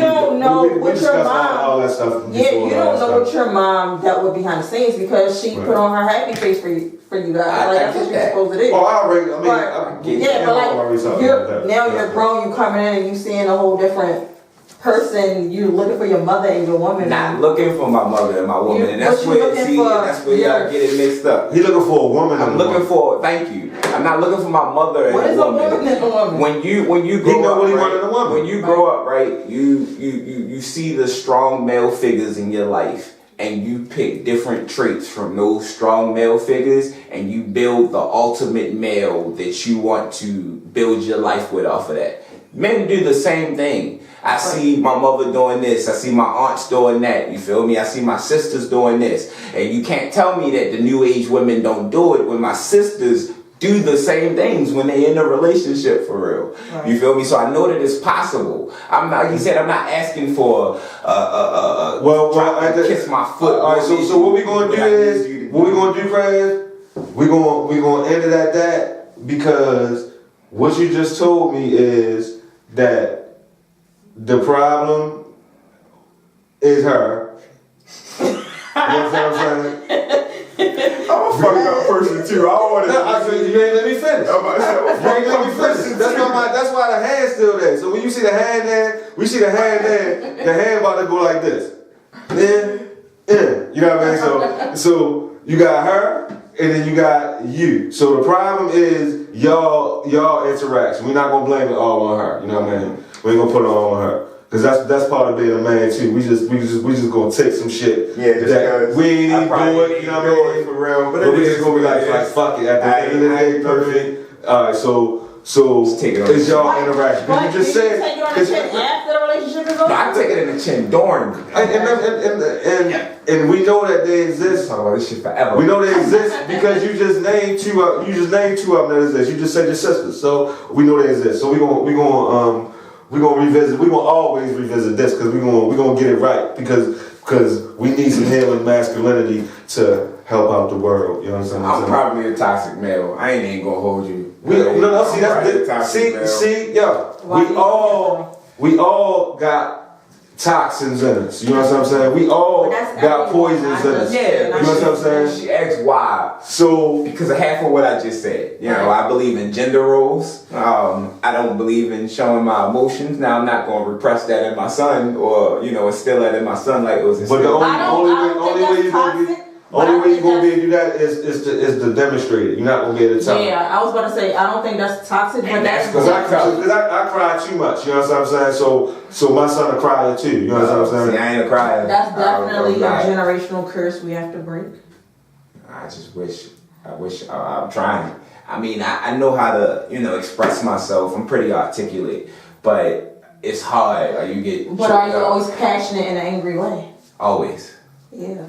don't know what your mom. All that stuff. You don't know what your mom dealt with behind the scenes because she put on her happy face for you guys. That's what you're supposed to do. You're grown. You coming in and you seeing a whole different person. You looking for your mother and your woman. Not looking for my mother and my woman, and that's where y'all get it mixed up. He looking for a woman. I'm looking for. Thank you. I'm not looking for my mother and a woman. What is a woman and a woman? When you grow up, when you grow up, right, you see the strong male figures in your life, and you pick different traits from those strong male figures, and you build the ultimate male that you want to build your life with off of that. Men do the same thing. I see my mother doing this. I see my aunts doing that. You feel me? I see my sisters doing this. And you can't tell me that the new age women don't do it when my sisters do the same things when they in a relationship for real. Right. You feel me? So I know that it's possible. I'm not asking for kiss my foot. All right, so what we gonna do is Craig? We gonna end it at that because what you just told me is that the problem is her. You know what I'm saying? I'm a fucking up person too. I don't want to. You ain't let me finish. That's why the hand's still there. So when you see the hand there, we see the hand there. The hand about to go like this. You know what I mean? So you got her, and then you got you. So the problem is y'all interaction. We're not gonna blame it all on her. You know what I mean? We ain't gonna put it all on her. Cause that's part of being a man too. We just gonna take some shit. Yeah, that we ain't even do it. You know what I mean? For real. But we just gonna be like fuck it. At the end of the day, perfect. All right, so it's y'all interaction. Cause you just said. Take it on the chin after the relationship is over. No, I take it in the chin during. And we know that they exist. Talk about this shit forever. We know they exist because you just named two of them that exist. You just said your sisters, so we know they exist. So we gonna revisit. We gonna always revisit this because we gonna get it right because we need some healing masculinity to help out the world. You know what I'm saying? I'm probably a toxic male. I ain't gonna hold you. We all got toxins in us. You know what I'm saying? We all got poisons in us. Yeah, you know what I'm saying? She asked why. So because of half of what I just said. You know, I believe in gender roles. I don't believe in showing my emotions. Now I'm not gonna repress that in my son or instill that in my son like it was instilled. But the only way you're gonna be able to do that is to demonstrate it. You're not gonna be able to tell. Yeah, I was gonna say I don't think that's toxic, but that's because I cry too much. You know what I'm saying? So my son will cry too. You know what I'm saying? See, I ain't a crier. That's definitely a generational curse we have to break. I wish I'm trying. I mean, I know how to express myself. I'm pretty articulate, but it's hard. But are you always passionate in an angry way? Always. Yeah.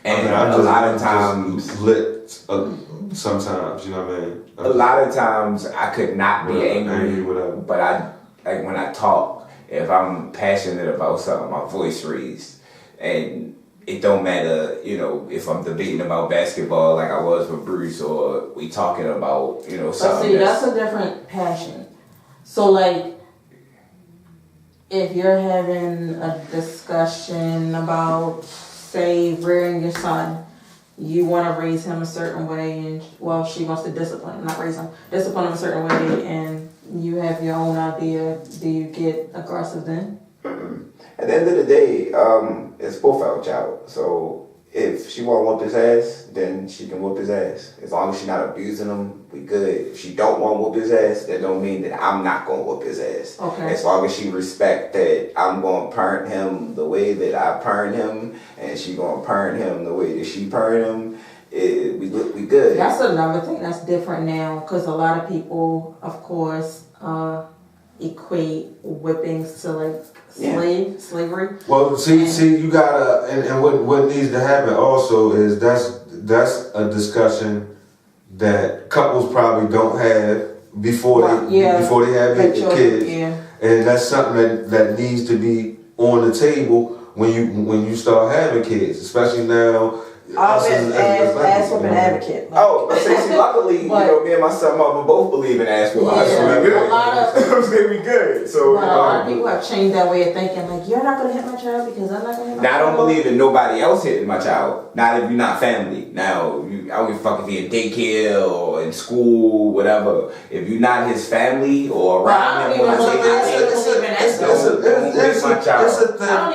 And a lot of times, lit. Sometimes, you know what I mean. A lot of times, I could not be angry, but when I talk, if I'm passionate about something, my voice raised, and it don't matter, if I'm debating about basketball like I was with Bruce, or we talking about, something. But see, that's a different passion. So if you're having a discussion about, say, rearing your son, you want to raise him a certain way, and she wants to discipline him, not raise him, discipline him a certain way, and you have your own idea, do you get aggressive then? At the end of the day, it's both our child. So if she want to whoop his ass, then she can whoop his ass. As long as she's not abusing him, we good. If she don't want to whoop his ass, that don't mean that I'm not going to whoop his ass. Okay. As long as she respect that I'm going to parent him the way that I parent him, and she going to parent him the way that she parent him, we good. That's another thing that's different now, because a lot of people, of course, equate whippings to like slavery. Well, see, you gotta, and what needs to happen also is that's a discussion that couples probably don't have before they have their kids, and that's something that needs to be on the table when you start having kids, especially now. I'm an ass whooping advocate. See, luckily, me and my son mother both believe in ass whooping. Yeah, We good. a lot of we good. So a lot of people have changed that way of thinking. Like, you're not gonna hit my child because I'm not gonna hit my child. Now I don't believe in nobody else hitting my child. Not if you're not family. Now I don't give a fuck if you're in daycare or in school, whatever. If you're not his family or around him, I don't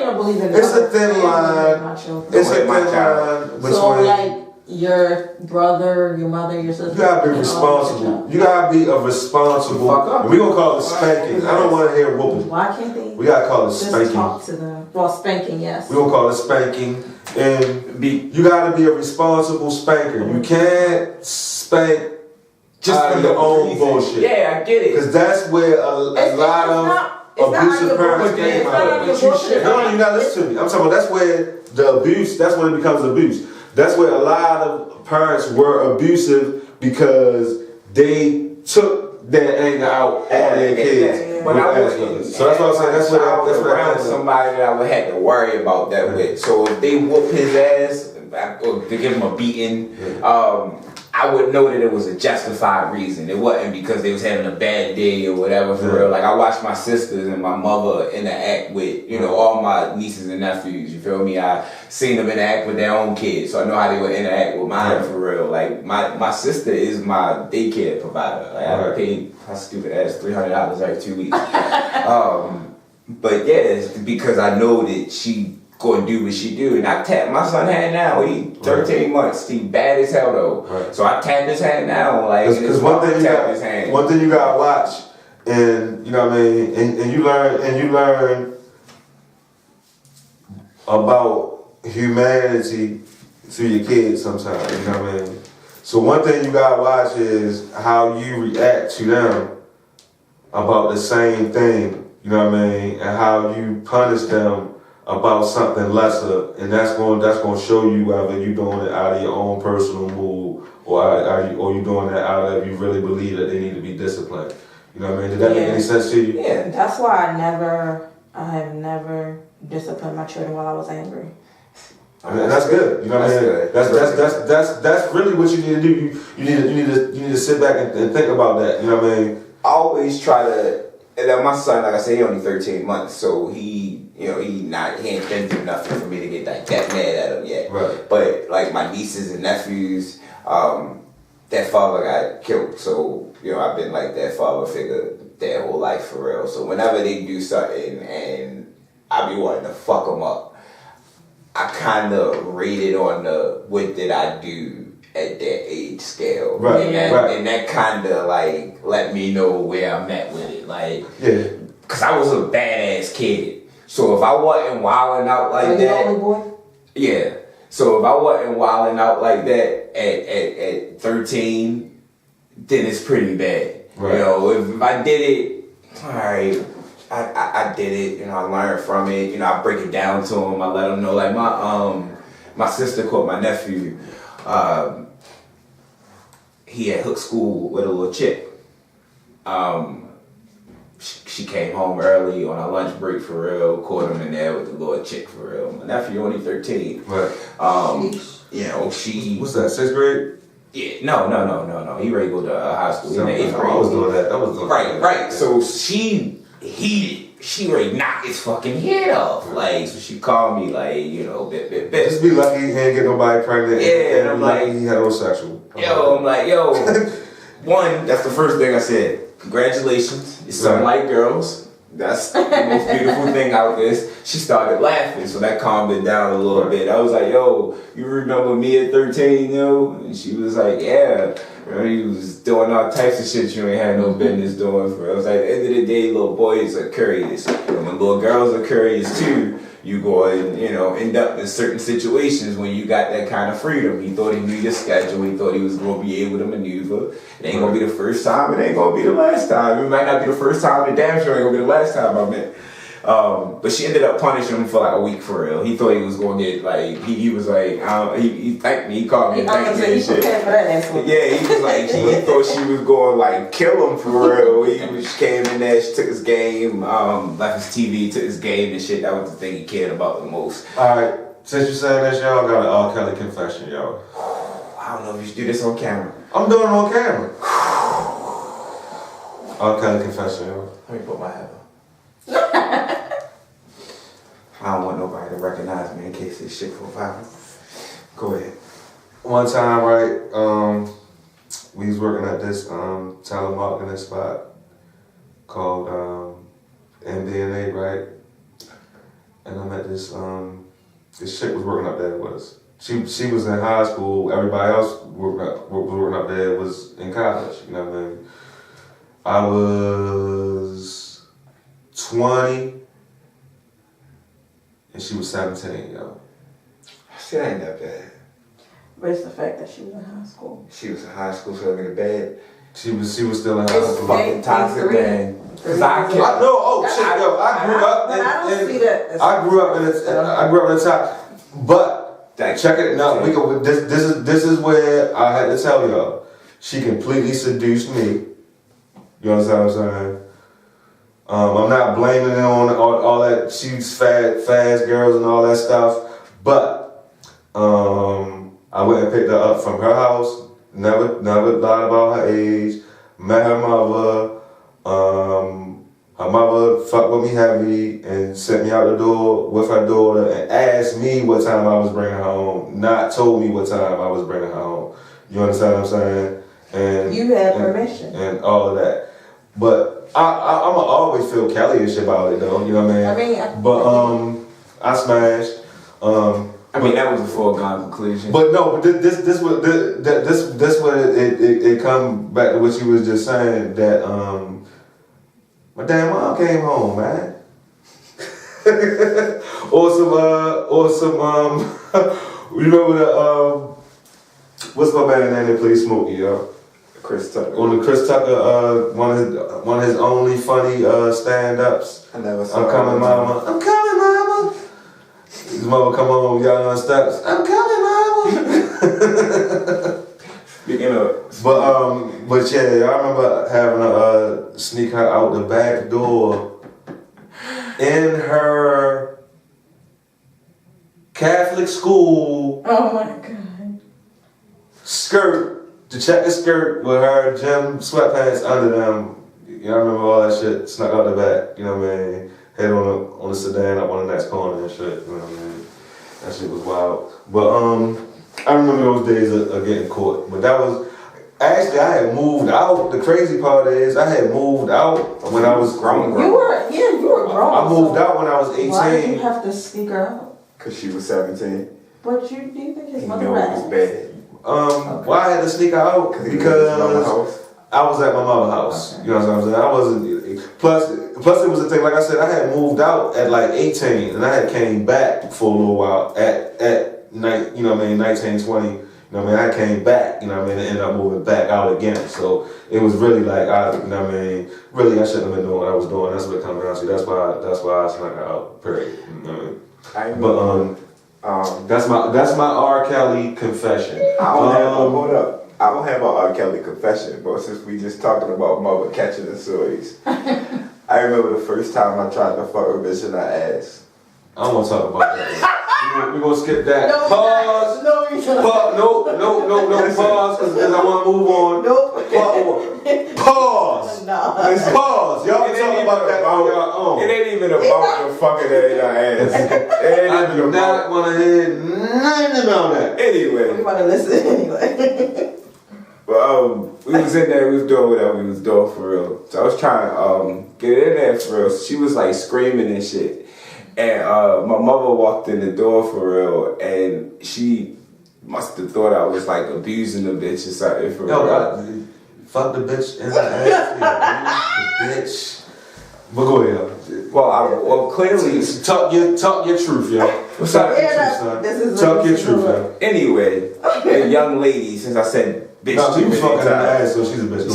even believe in it's a thin line. It's a thin line. So like your brother, your mother, your sister. You gotta be responsible. You gotta be a responsible. We gonna call it spanking. I don't want to hear whooping. Why can't they? We gotta call it just spanking. Talk to them. Well, spanking, yes. We gonna call it spanking, and you gotta be a responsible spanker. You can't spank just out of your own bullshit. Yeah, I get it. Because that's where a lot of abusive parents came out. No, you gotta listen to me. I'm talking about that's where the abuse. That's when it becomes abuse. That's where a lot of parents were abusive because they took their anger out on their kids. But I wasn't. So that's what I'm saying. That's what around somebody that I would have to worry about that with. So if they whoop his ass or to give him a beating, I would know that it was a justified reason. It wasn't because they was having a bad day or whatever for real. Like I watched my sisters and my mother interact with, all my nieces and nephews. You feel me? I seen them interact with their own kids, so I know how they would interact with mine for real. Like my sister is my daycare provider. Like I paid my stupid ass $300 every 2 weeks. But yeah, it's because I know that she go and do what she do. And I tap my son hand now. He 13 months. He bad as hell though. Right. So I tap his hand now. Like because one thing you gotta watch, and you know what I mean, and you learn about humanity through your kids sometimes. You know what I mean. So one thing you gotta watch is how you react to them about the same thing. You know what I mean, and how you punish them about something lesser, and that's going to show you whether you're doing it out of your own personal mood or you doing that out of you really believe that they need to be disciplined. You know what I mean? Did that make any sense to you? Yeah, that's why I have never disciplined my children while I was angry. I mean, that's good. You know what I mean? That's really what you need to do. You need to sit back and think about that. You know what I mean? I always try to. And my son, like I said, he only 13 months, so he ain't been through nothing for me to get that mad at him yet. Right. But like my nieces and nephews, that father got killed, so I've been like that father figure their whole life for real. So whenever they do something and I be wanting to fuck them up, I kind of rate it on the what did I do at that age scale, right? And that kind of like let me know where I'm at with it, like, cause I was a badass kid. So if I wasn't wilding out like that, only boy? Yeah. So if I wasn't wilding out like that at 13, then it's pretty bad. Right. If I did it, all right. I did it, I learned from it, I break it down to him, I let him know, like my sister caught my nephew, he had hook school with a little chick. She came home early on a lunch break for real, caught him in there with the little chick for real. My nephew only 13. Right. She... What's that, 6th grade? Yeah, no. He ready to go to high school. I was doing that. Right. So she heated. she already knocked his fucking head off. Like, so she called me like, you know, bit. Just be lucky he didn't get nobody pregnant. Yeah, and I'm like, he heterosexual. I'm like, one, that's the first thing I said. Congratulations, you're something like girls. That's the most beautiful thing out there. She started laughing, so that calmed it down a little bit. I was like, yo, you remember me at 13, yo? And she was like, yeah. You was doing all types of shit you ain't had no business doing. I was like, at the end of the day, little boys are curious. And when little girls are curious too, you go and, you know, end up in certain situations when you got that kind of freedom. He thought he knew your schedule. He thought he was going to be able to maneuver. It ain't going to be the first time. It ain't going to be the last time. It might not be the first time. The damn sure ain't going to be the last time I met. But she ended up punishing him for like a week for real. He thought he was going to get like, he was like, he thanked me. He called me and thanked me and shit. Yeah, he was like, he thought she was going to like kill him for real. She came in there, she took his game, left his TV, took his game and shit. That was the thing he cared about the most. Alright, since you said this, y'all got an R. Kelly confession, y'all. I don't know if you should do this on camera. I'm doing it on camera. R. Kelly confession, y'all. Let me put my head on. I don't want nobody to recognize me in case this shit go viral. Go ahead. One time, right, we was working at this telemarketing spot called MBNA, right? And I met this chick was working up there with us. She was in high school. Everybody else was working up there was in college. You know what I mean? I was 20, and she was 17, yo. Shit ain't that bad. But it's the fact that she was in high school. She was in high school, so in the bed. She was still in high school. Fucking toxic, man. Cause I know. Oh shit, yo! I grew up. But I don't see that. I grew up in the top. But check it. No, we go. This is where I had to tell y'all. She completely seduced me. You understand what I'm saying? I'm not blaming it on all that. She's fast girls and all that stuff. But I went and picked her up from her house. Never lied about her age. Met her mother. Her mother fucked with me heavy and sent me out the door with her daughter and asked me what time I was bringing her home. Not told me what time I was bringing her home. You understand what I'm saying? And you had permission and all of that. But I'ma always feel Kelly-ish about it though. You know what I mean? But I smashed. That was a foregone conclusion. But no, but this what it come back to what you was just saying that my damn mom came home, man. or some you remember the what's my man name that plays Smokey, yo? Chris Tucker. On the Chris Tucker one of his only funny stand-ups. I never saw I'm coming, mama. I'm coming, mama. His mother come home, y'all on steps. I'm coming, mama. Speaking of, but yeah, I remember having to sneak her out the back door in her Catholic school. Oh my God. Skirt, the checker skirt with her gym sweatpants under them. You know, I remember all that shit snuck out the back. You know what I mean? Head on the sedan up on the next corner and shit. You know what I mean? That shit was wild. But I remember those days of getting caught. But that was actually I had moved out. The crazy part is I had moved out when I was grown. You were grown. I moved out when I was 18. Why did you have to sneak her out? Because she was 17. But do you think his mother it was bad. Okay. Why I had to sneak her out? Because I was at my mother's house. Okay. You know what I'm saying? I wasn't. Plus it was a thing. Like I said, I had moved out at like 18, and I had came back for a little while at night. You know what I mean? 19, 20. You know what I mean? I came back. You know what I mean? And ended up moving back out again. So it was really like you know what I mean? Really, I shouldn't have been doing what I was doing. That's what it comes down to. That's why I snuck her out. Period. You know what I mean? That's my R. Kelly confession. Hold up. I don't have an R. Kelly confession, but since we just talking about mother catching the stories, I remember the first time I tried to fuck a bitch in her ass. I don't want to talk about that. We're gonna skip that. No, pause. No, Pause, because I want to move on. Nope. Pause. No. Pause. Y'all can talk about that on your own. It ain't even about the fucking in our ass. I do not want to hear nothing about that. Anyway. We want to listen anyway. Well, we was in there, we was doing whatever we was doing for real. So I was trying to get in there for real. She was like screaming and shit. And my mother walked in the door for real, and she must have thought I was like abusing the bitch or something for real. Fuck the bitch in the ass. The bitch. But go ahead. Well, clearly talk your truth, yo. What's up? Talk your truth, yo. Anyway, a young lady, since I said bitch, no, she was fucking in the ass, so she's a bitch.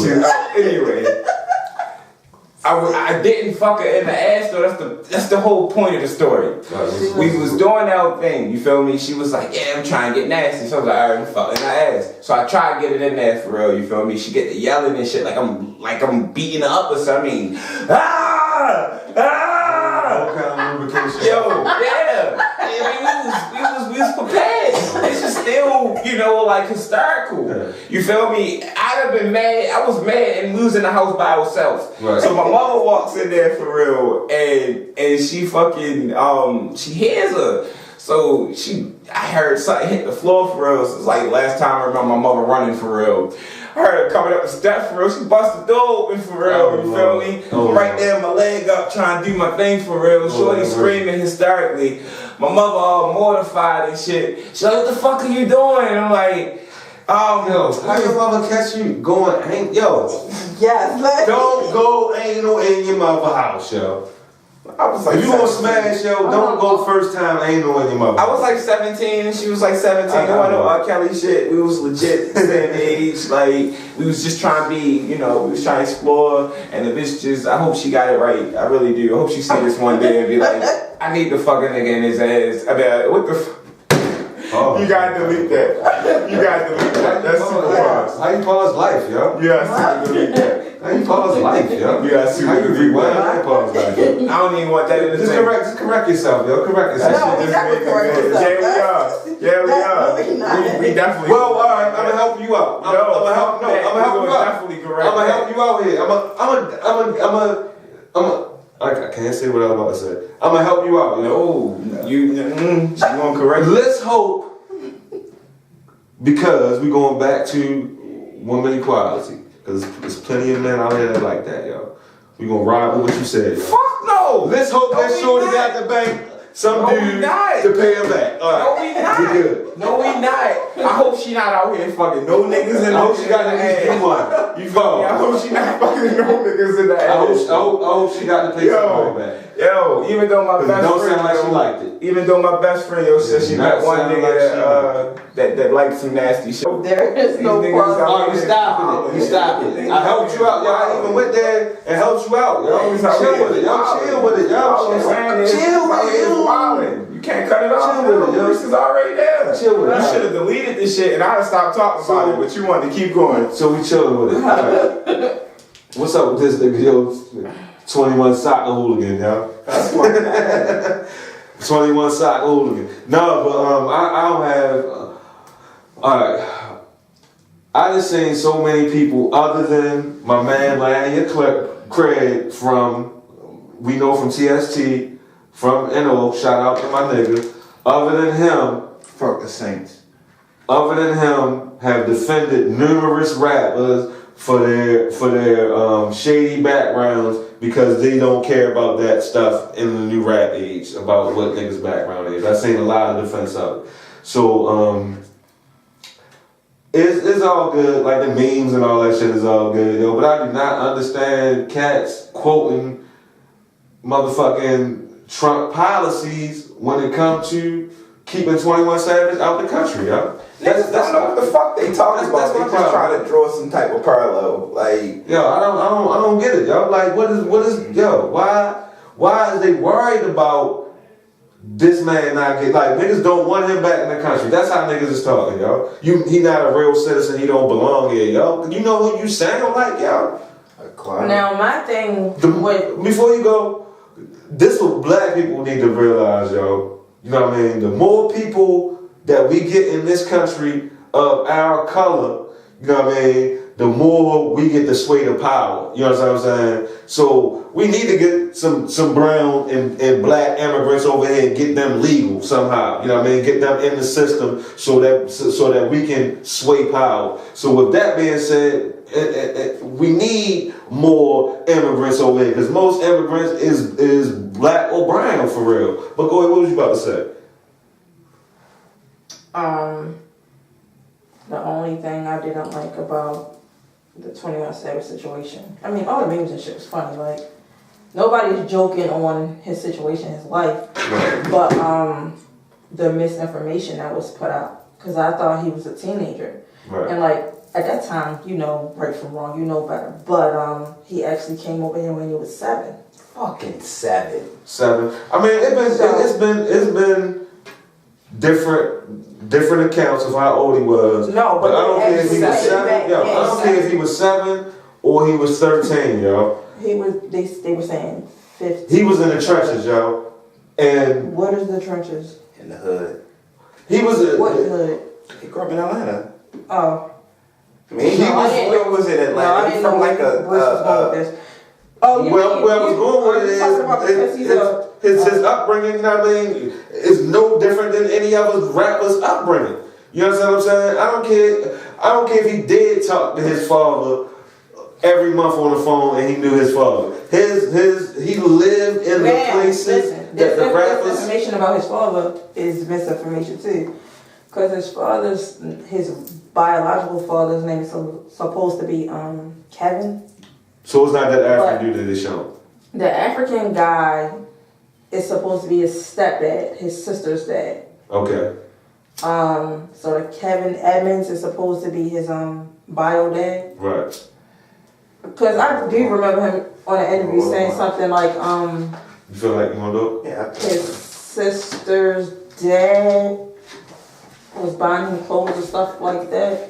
Anyway. I didn't fuck her in the ass though. That's the whole point of the story. We was doing our thing. You feel me? She was like, "Yeah, I'm trying to get nasty." So I was like, "Alright, I'm fucking her ass." So I tried to get it in there for real. You feel me? She get to yelling and shit like I'm beating her up or something. What kind of lubrication? Yo, yeah. We was prepared. It's just still, like hysterical. You feel me? I'd have been mad. I was mad and we was in the house by ourselves. Right. So my mother walks in there for real, and she fucking she hears her. So I heard something hit the floor for real. So it's like last time I remember my mother running for real. I heard her coming up the steps for real. She busted the door open for real. You feel me? I'm right there, my leg up, trying to do my thing for real. Shorty screaming hysterically. My mother all mortified and shit. She's like, "What the fuck are you doing?" And I'm like, yo, how your mother catch you going? Yes. Don't go anal in your mother's house, yo. I was like, if you gonna smash, yo, don't go first time anal in your mother. I was like 17 and she was like 17. I wasn't no R. Kelly shit. We was legit the same age. Like, we was just trying to be, we was trying to explore. And the bitch just, I hope she got it right. I really do. I hope she see this one day and be like, "I need the fucking nigga in his ass." I mean, what the fuck? Oh. You gotta delete that. That's super pause. How you pause life, yo? You gotta delete that. How you pause life, yo? You gotta super delete that. How you pause life? I don't even want that in the just correct yourself, yo. Correct yourself. No, we not correct yourself. Yeah, we are. We definitely. Well, all right. I'm gonna help you out. I'm gonna help you out. Definitely correct. I'm gonna help you out here. I can't say what I was about to say. I'm gonna help you out, yo. No, you gonna correct? Let's hope, because we're going back to woman equality. Because there's plenty of men out here that like that, yo. We're gonna ride with what you said, yo. Fuck no! Let's hope that shorty got the bank. Some dude to pay him back. All right. No, we not. We good. No, we not. I hope she not out here fucking no niggas in the ass. I hope she got at least one. You follow? I hope she not fucking no niggas in the ass. I hope she got to pay somebody back. Yo, even though my best don't friend, sound like she liked it. Even though my best friend, said she met one nigga that liked some nasty shit. There is no pause. Oh, you stopping it. I helped you out, yo. I even went there and helped you out, yo. Chill with it, yo. Chill with it, yo. Chill with it. You can't cut it off. Chill with it, yo. This is already there. Chill with it. You should have deleted this shit and I'd have stopped talking about it, but you wanted to keep going. So we chilling with it. All right. What's up with this nigga, yo? 21 soccer hooligan, yo. That's my man. 21 soccer hooligan. No, but I don't have. Alright. I just seen so many people other than my man Lania Craig from, we know from TST, from NO, shout out to my nigga. Other than him, fuck the Saints. Other than him, have defended numerous rappers for their shady backgrounds because they don't care about that stuff in the new rap age about what niggas' background is. I've seen a lot of defense of it. So it's all good. Like the memes and all that shit is all good, yo. But I do not understand cats quoting motherfucking Trump policies when it comes to keeping 21 Savage out the country, yo. That's what the fuck they talking about. They just trying to draw some type of parallel, like yo. I don't get it, yo. Like what is yo? Why is they worried about this man not get like niggas don't want him back in the country? That's how niggas is talking, yo. He not a real citizen. He don't belong here, yo. You know who you sound like, yo. Now my thing before you go, this what black people need to realize, yo. You know what I mean? The more people that we get in this country of our color, you know what I mean, the more we get the sway to power. You know what I'm saying? So we need to get some brown and black immigrants over here and get them legal somehow. You know what I mean? Get them in the system so that we can sway power. So with that being said, we need more immigrants over here because most immigrants is black or brown for real. But go ahead, what was you about to say? The only thing I didn't like about the 21 Savage situation, I mean, all the memes and shit was funny. Like, nobody's joking on his situation, his life, but the misinformation that was put out. Because I thought he was a teenager, and like at that time, you know right from wrong, you know better. But he actually came over here when he was 7. Fucking 7. 7. I mean, it's been different accounts of how old he was. No, but I don't care if he was 7. Yo, I don't care if he was 7 or he was 13, yo. He was. They were saying 15. He was in the trenches, yo. And what is the trenches? In the hood. He was. What hood? He grew up in Atlanta. Oh. I mean, where was it in Atlanta? No, I didn't know like where was going with this. Oh, where I was going with it is his upbringing, you know what I mean, is no different than any other rapper's upbringing. You understand what I'm saying? I don't care if he did talk to his father every month on the phone and he knew his father. He lived in the places that the rappers. Information about his father is misinformation too, because his biological father's name is supposed to be Kevin. So it's not that African dude that they show. The African guy is supposed to be his stepdad, his sister's dad. Okay. So the Kevin Edmonds is supposed to be his bio dad. Right. Because I do remember him on an interview saying something like You feel like you want to do it? Yeah. His sister's dad was buying him clothes and stuff like that.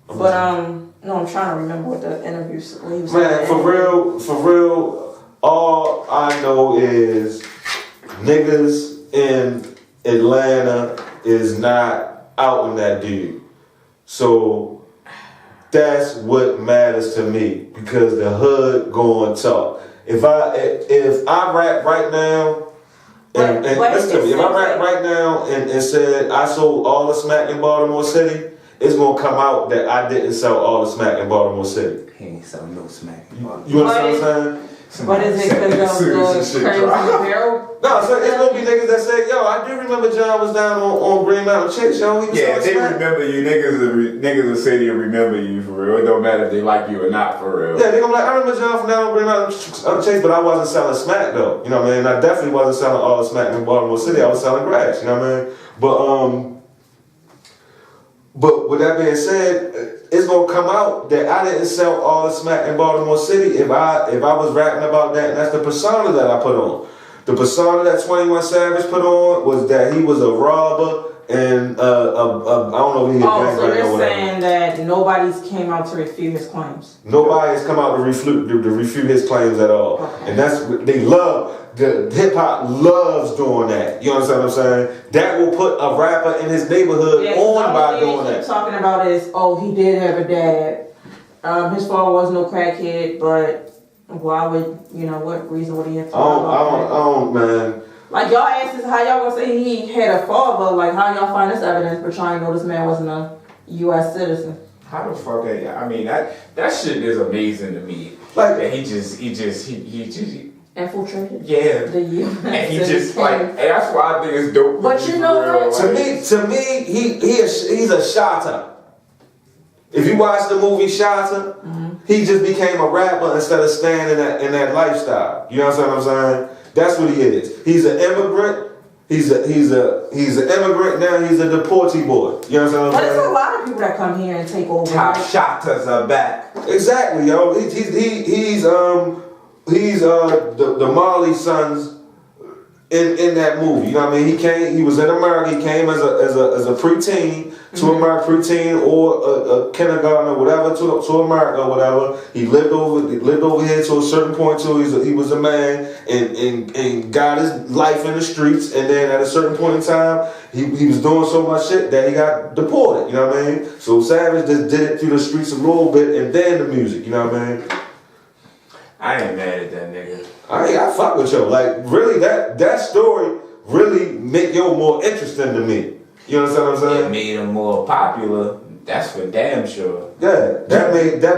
But no, I'm trying to remember what the interview was. Man, for real, all I know is niggas in Atlanta is not out on that dude. So that's what matters to me because the hood going to talk. If I rap right now. And listen to me, if I rap right now and said I sold all the smack in Baltimore City, it's gonna come out that I didn't sell all the smack in Baltimore City. He ain't selling no smack. You understand what I'm saying? But is it because of the crazy apparel? No, so it's gonna be niggas that say, yo, I do remember John was down on Green Mountain Chase, yo. He was they remember you. Niggas will say they remember you for real. It don't matter if they like you or not for real. Yeah, they gonna be like, I remember John from down on Green Mountain Chase, but I wasn't selling smack though. You know what I mean? I definitely wasn't selling all the smack in Baltimore City. I was selling grass. You know what I mean? But with that being said, it's gonna come out that I didn't sell all the smack in Baltimore City if I was rapping about that, and that's the persona that I put on. The persona that 21 Savage put on was that he was a robber and I don't know if he a gang so right you're saying that nobody's came out to refute his claims? Nobody has come out to refute his claims at all. Okay. And that's they love. The hip hop loves doing that. You understand what I'm saying? That will put a rapper in his neighborhood on by doing that. Talking about is, he did have a dad. His father was no crackhead, but why would what reason would he have to? I don't, man. Like y'all asked us how y'all gonna say he had a father. Like how y'all find this evidence, but y'all know this man wasn't a U.S. citizen. How the fuck? I mean that shit is amazing to me. Like that he just infiltrated. Yeah. The U.S. And he just and that's why I think it's dope. But you know what? To me, he's a shotter. If you watch the movie Shotter, he just became a rapper instead of staying in that lifestyle. You understand what I'm saying? That's what he is. He's an immigrant. He's an immigrant now. He's a deportee boy. You understand what I'm saying? But there's a lot of people that come here and take over. Top shotters are back. Exactly, yo. He's the Marley Sons in that movie. You know what I mean? He was in America. He came as a preteen to America, preteen or a kindergarten or whatever to America or whatever. He lived over here to a certain point too. He was a man and got his life in the streets. And then at a certain point in time, he was doing so much shit that he got deported. You know what I mean? So Savage just did it through the streets a little bit and then the music. You know what I mean? I ain't mad at that nigga. I fuck with you. Like, really, that story really make you more interesting to me. You understand what I'm saying? It made him more popular. That's for damn sure. Yeah, that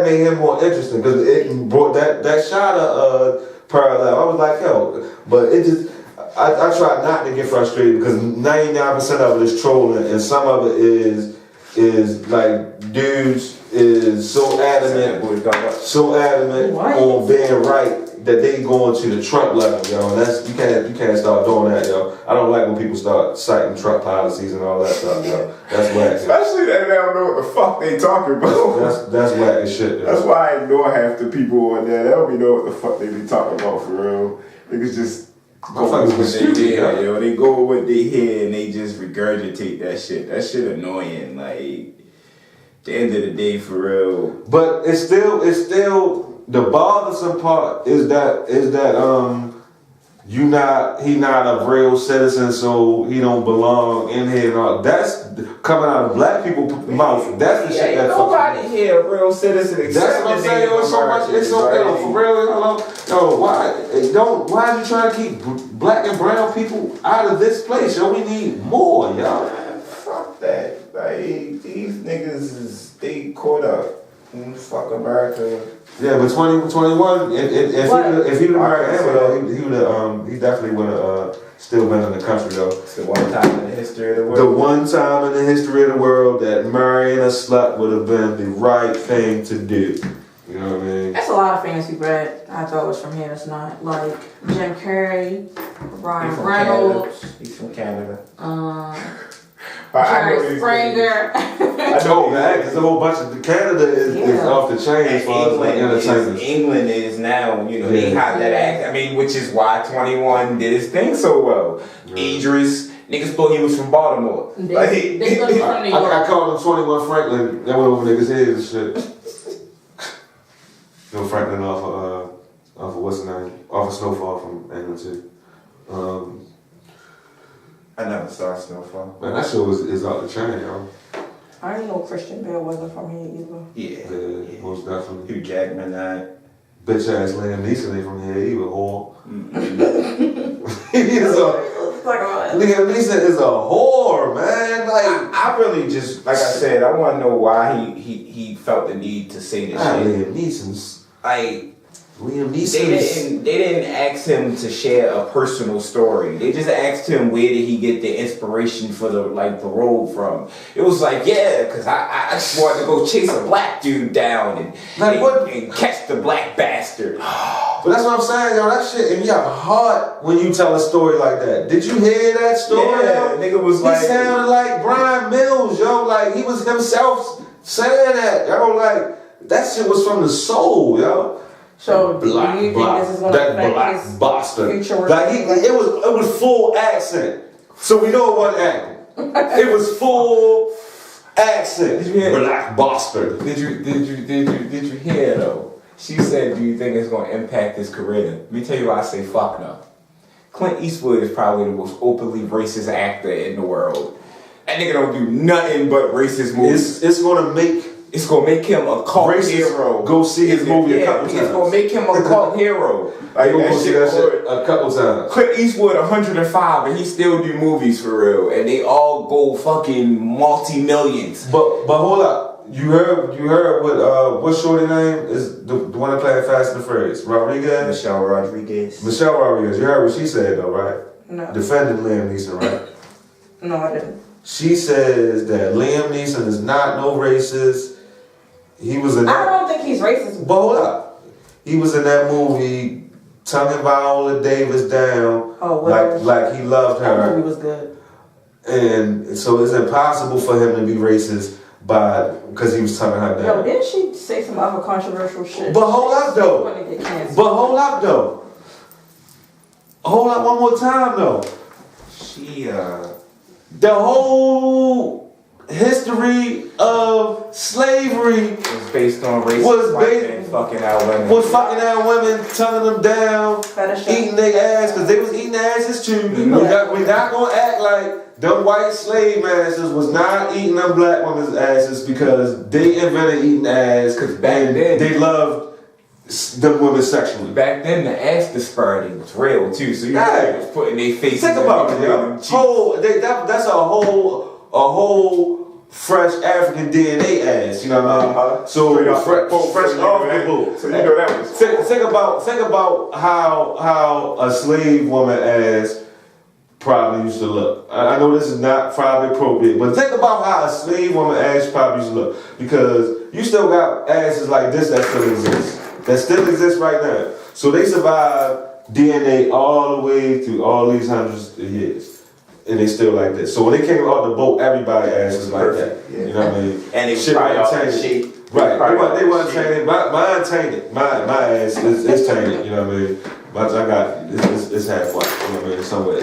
made him more interesting because it brought that shot of parallel. I was like, yo, but it just I try not to get frustrated because 99% of it is trolling and some of it is like dudes is so adamant on being right that they going to the Trump level, yo. And that's you can't start doing that, yo. I don't like when people start citing Trump policies and all that stuff, yo. That's whack. Especially that they don't know what the fuck they talking about. That's whack as shit, yo. That's why I ignore half the people on there. They don't even know what the fuck they be talking about for real. Niggas just go with what they hear, yo. They go with what they hear and they just regurgitate that shit. That shit annoying. Like, at the end of the day, for real. But it's still the bothersome part is that he not a real citizen, so he don't belong in here and all. That's coming out of black people's mouth. That's the shit that nobody here a real citizen except that's what I'm saying. Yo, so much. It's so for real. Yo, why are you trying to keep black and brown people out of this place? Yo, we need more, y'all. Fuck that. Like, these niggas they caught up. Fuck America. Yeah, but 2021, if he would have American, he definitely would have still been in the country though. It's the one time in the history of the world. The one time in the history of the world that marrying a slut would have been the right thing to do. You know what I mean? That's a lot of fantasy bread. I thought it was from here. It's not. Like Jim Carrey, Ryan Reynolds. He's from Canada. Jerry Springer. I know that because a whole bunch of Canada is off the chain as far as like entertainment. England is now, they have that act. I mean, which is why 21 did his thing so well. Idris, niggas thought he was from Baltimore. I called him 21 Franklin. That went over niggas' heads and shit. Franklin off of what's the name? Off of Snowfall from England too. I never saw Snowfall. Man, that show is out the chain, yo. I didn't know Christian Bale wasn't from here either. Yeah, most definitely. Hugh Jackman, bitch ass Liam Neeson ain't from here either, whore. Liam Neeson is a whore, man. Like I really just, like I said, I want to know why he felt the need to say this shit. Liam Neeson's Liam Neeson. They didn't ask him to share a personal story. They just asked him where did he get the inspiration for the role from. It was like, yeah, because I just wanted to go chase a black dude down and catch the black bastard. But that's what I'm saying, yo. That shit, and you have a heart when you tell a story like that. Did you hear that story? Yeah, nigga was he sounded like Brian Mills, yo. Like he was himself saying that, yo. Like that shit was from the soul, yo. So do you think this is going to affect his bastard. future work? Like it was full accent, so we know it wasn't acting. It was full accent. Did you hear? Black bastard. Did you hear though? She said, "Do you think it's going to impact his career?" Let me tell you why I say fuck no. Clint Eastwood is probably the most openly racist actor in the world. That nigga don't do nothing but racist movies. It's gonna make him a cult hero. Go see his movie a couple times. It's gonna make him a cult hero. Like go see that shit a couple times. Clint Eastwood 105 and he still do movies for real, and they all go fucking multi-millions. But hold up. You heard what shorty name is the one that played Fast and the Furious? Rodriguez? Michelle Rodriguez. You heard what she said though, right? No. Defending Liam Neeson, right? No, I didn't. She says that Liam Neeson is not no racist. He was in that. I don't think he's racist. But hold up. He was in that movie tonguing Viola Davis down like he loved her. That movie was good. And so it's impossible for him to be racist because he was tonguing her down. Yo, didn't she say some other controversial shit? But hold up though. Hold on one more time though. The whole history of slavery was based on race. Fucking out women, turning them down, eating their ass, because they was eating asses too. Mm-hmm. We're not gonna act like them white slave masters was not eating them black women's asses because they invented eating ass, because back then they loved them women sexually. Back then, the ass disparity was real too. So you was putting their faces. Think about it, yo. That's a whole fresh African DNA ass. You know what I mean? So fresh off the book. So you know that was. Think about how a slave woman ass probably used to look. I know this is not probably appropriate, but think about how a slave woman ass probably used to look, because you still got asses like this that still exist. That still exists right now. So they survived DNA all the way through all these hundreds of years. And they still like this. So when they came out the boat, everybody ass was like that. Yeah. You know what I mean? And they probably all tainted. Right. They weren't tainted. Mine tainted. My ass is tainted. You know what I mean? But I got it's half white. You know what I mean? Somewhere.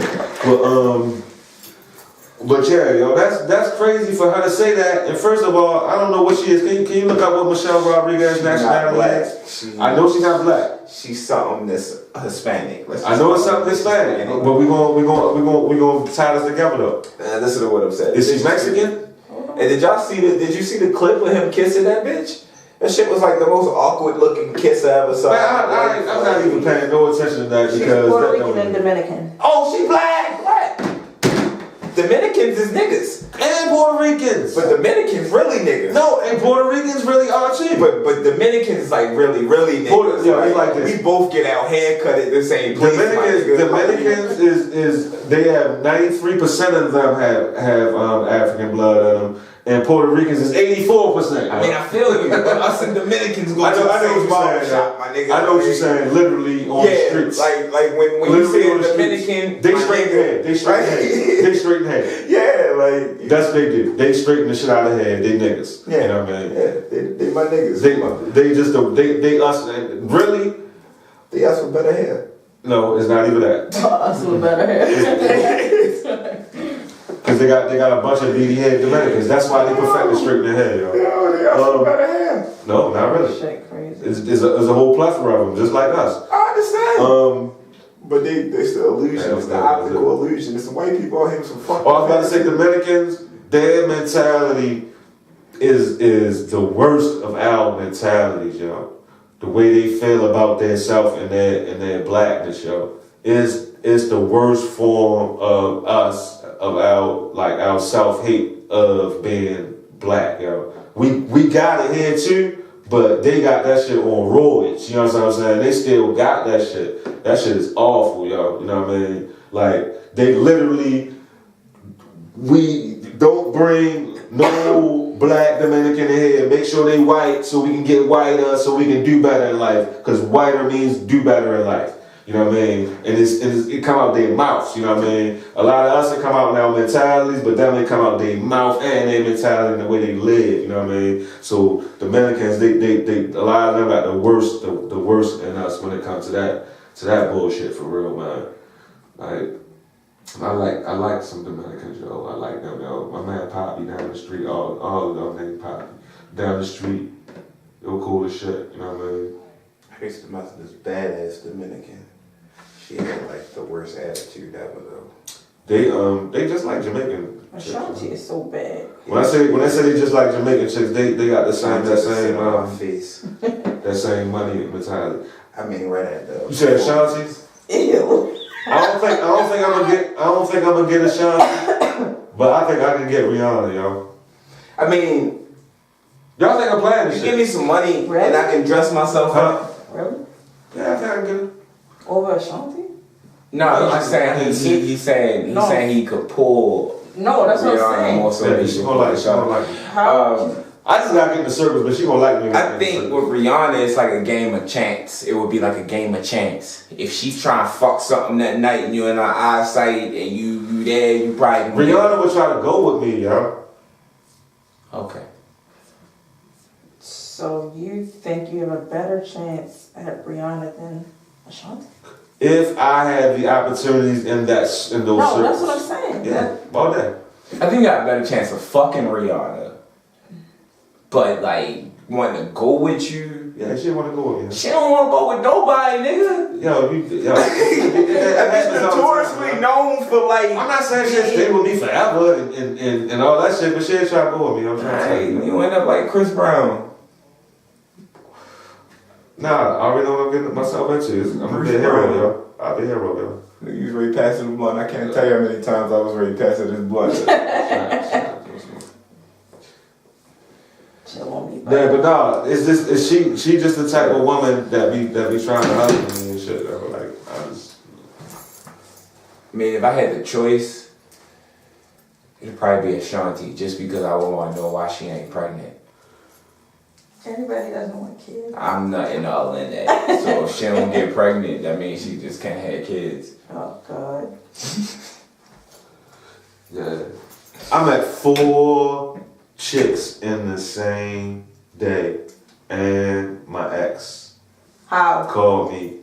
But yeah, yo, that's crazy for her to say that. And first of all, I don't know what she is. Can you look up what Michelle Rodriguez's nationality is? I know she's not black. She's something that's Hispanic. I know it's something Hispanic, but we gonna tie this together though. Listen to what I'm saying. Is she Mexican? And did you see the clip of him kissing that bitch? That shit was like the most awkward looking kiss I ever saw. Man, I'm not even paying no attention to that because she's Puerto Rican and Dominican. Oh, she black. Dominicans is niggas. And Puerto Ricans. But Dominicans really niggas. No, and Puerto Ricans really are too. But Dominicans like really niggas. Like this. We both get our hair cut at the same place. Dominicans is they have 93% of them have African blood in them. And Puerto Ricans is 84%. I mean, I feel you. Us and Dominicans go to the same barber shop, my nigga. I know what you're saying. Literally on the streets. Like when you see a Dominican, they straighten hair. They straighten hair. Yeah, like that's what they do. They straighten the shit out of hair. They niggas. Yeah, you know what I mean. Yeah, they my niggas. They us really. They us with better hair. No, it's not even that. Us with better hair. Because they got a bunch of beady head Dominicans. That's why they perfectly straighten their hair, yo. Yeah, they us with better hair. No, not really. Shit, crazy. It's a whole plethora of them, just like us. I understand. But they still illusion. It's the optical illusion. It's the white people out here some fucking. Oh, I was about to say Dominicans, their mentality is the worst of our mentalities, yo. The way they feel about their self and their blackness, yo, is the worst form of us, of our self-hate of being black, yo. We got it here too, but they got that shit on roids. You know what I'm saying? They still got that shit. That shit is awful, yo. You know what I mean? Like, they literally, we don't bring no black Dominican in here. Make sure they white so we can get whiter, so we can do better in life. Because whiter means do better in life. You know what I mean? And it come out their mouths, you know what I mean? A lot of us, it come out in our mentalities, but them, they come out their mouth and their mentality and the way they live, you know what I mean? So Dominicans, they a lot of them got the worst in us when it comes to that bullshit for real, man. Like, I like some Dominicans, yo. I like them, yo. My man Poppy down the street, all of them named Poppy. Down the street, yo, cool as shit, you know what I mean? I used to mess with this badass Dominican. She had like the worst attitude ever though. They just like Jamaican. Ashanti is so bad. When I say they just like Jamaican chicks, they got that same face. That same money mentality. I mean, right at the. You said Ashanti? Ew. I don't think I'm gonna get Ashanti, but I think I can get Rihanna, yo. I mean, y'all think I'm playing this you shit? give me some money and I can dress myself up. Really? Yeah, I think I can get it. Over Ashanti? No, I'm saying he's saying he could pull. No, that's what I'm saying. Yeah, she gonna like it. I just gotta get in the service, but she gonna like me. I think with Rihanna, it's like a game of chance. It would be like a game of chance. If she's trying to fuck something that night and you're in her eyesight and you there, you probably. Rihanna would try to go with me, yo. Okay. So you think you have a better chance at Rihanna than Ashanti? If I had the opportunities in those circles. No, that's what I'm saying. Yeah, all day. I think you got a better chance of fucking Rihanna. But like, wanting to go with you. Yeah, she want to go with me. She don't want to go with nobody, nigga. Yo. That's notoriously known for like. I'm not saying she'll stay with me forever and all that shit, but she'll try to go with me. I'm trying to tell you. You end up like Chris Brown. Nah, I already know what I'm getting myself into. I'm gonna be a hero, yo. I'll be a hero, yo. You was ready passing the blunt. I can't tell you how many times I was ready passing this blunt. Yeah, but no, is she just the type of woman that be trying to hustle me and shit, though. Like, I mean, if I had the choice, it'd probably be Ashanti, just because I would want to know why she ain't pregnant. Everybody doesn't want kids. I'm nothing all in that. So if she don't get pregnant, that means she just can't have kids. Oh, God. Yeah. I met 4 chicks in the same day, and my ex called me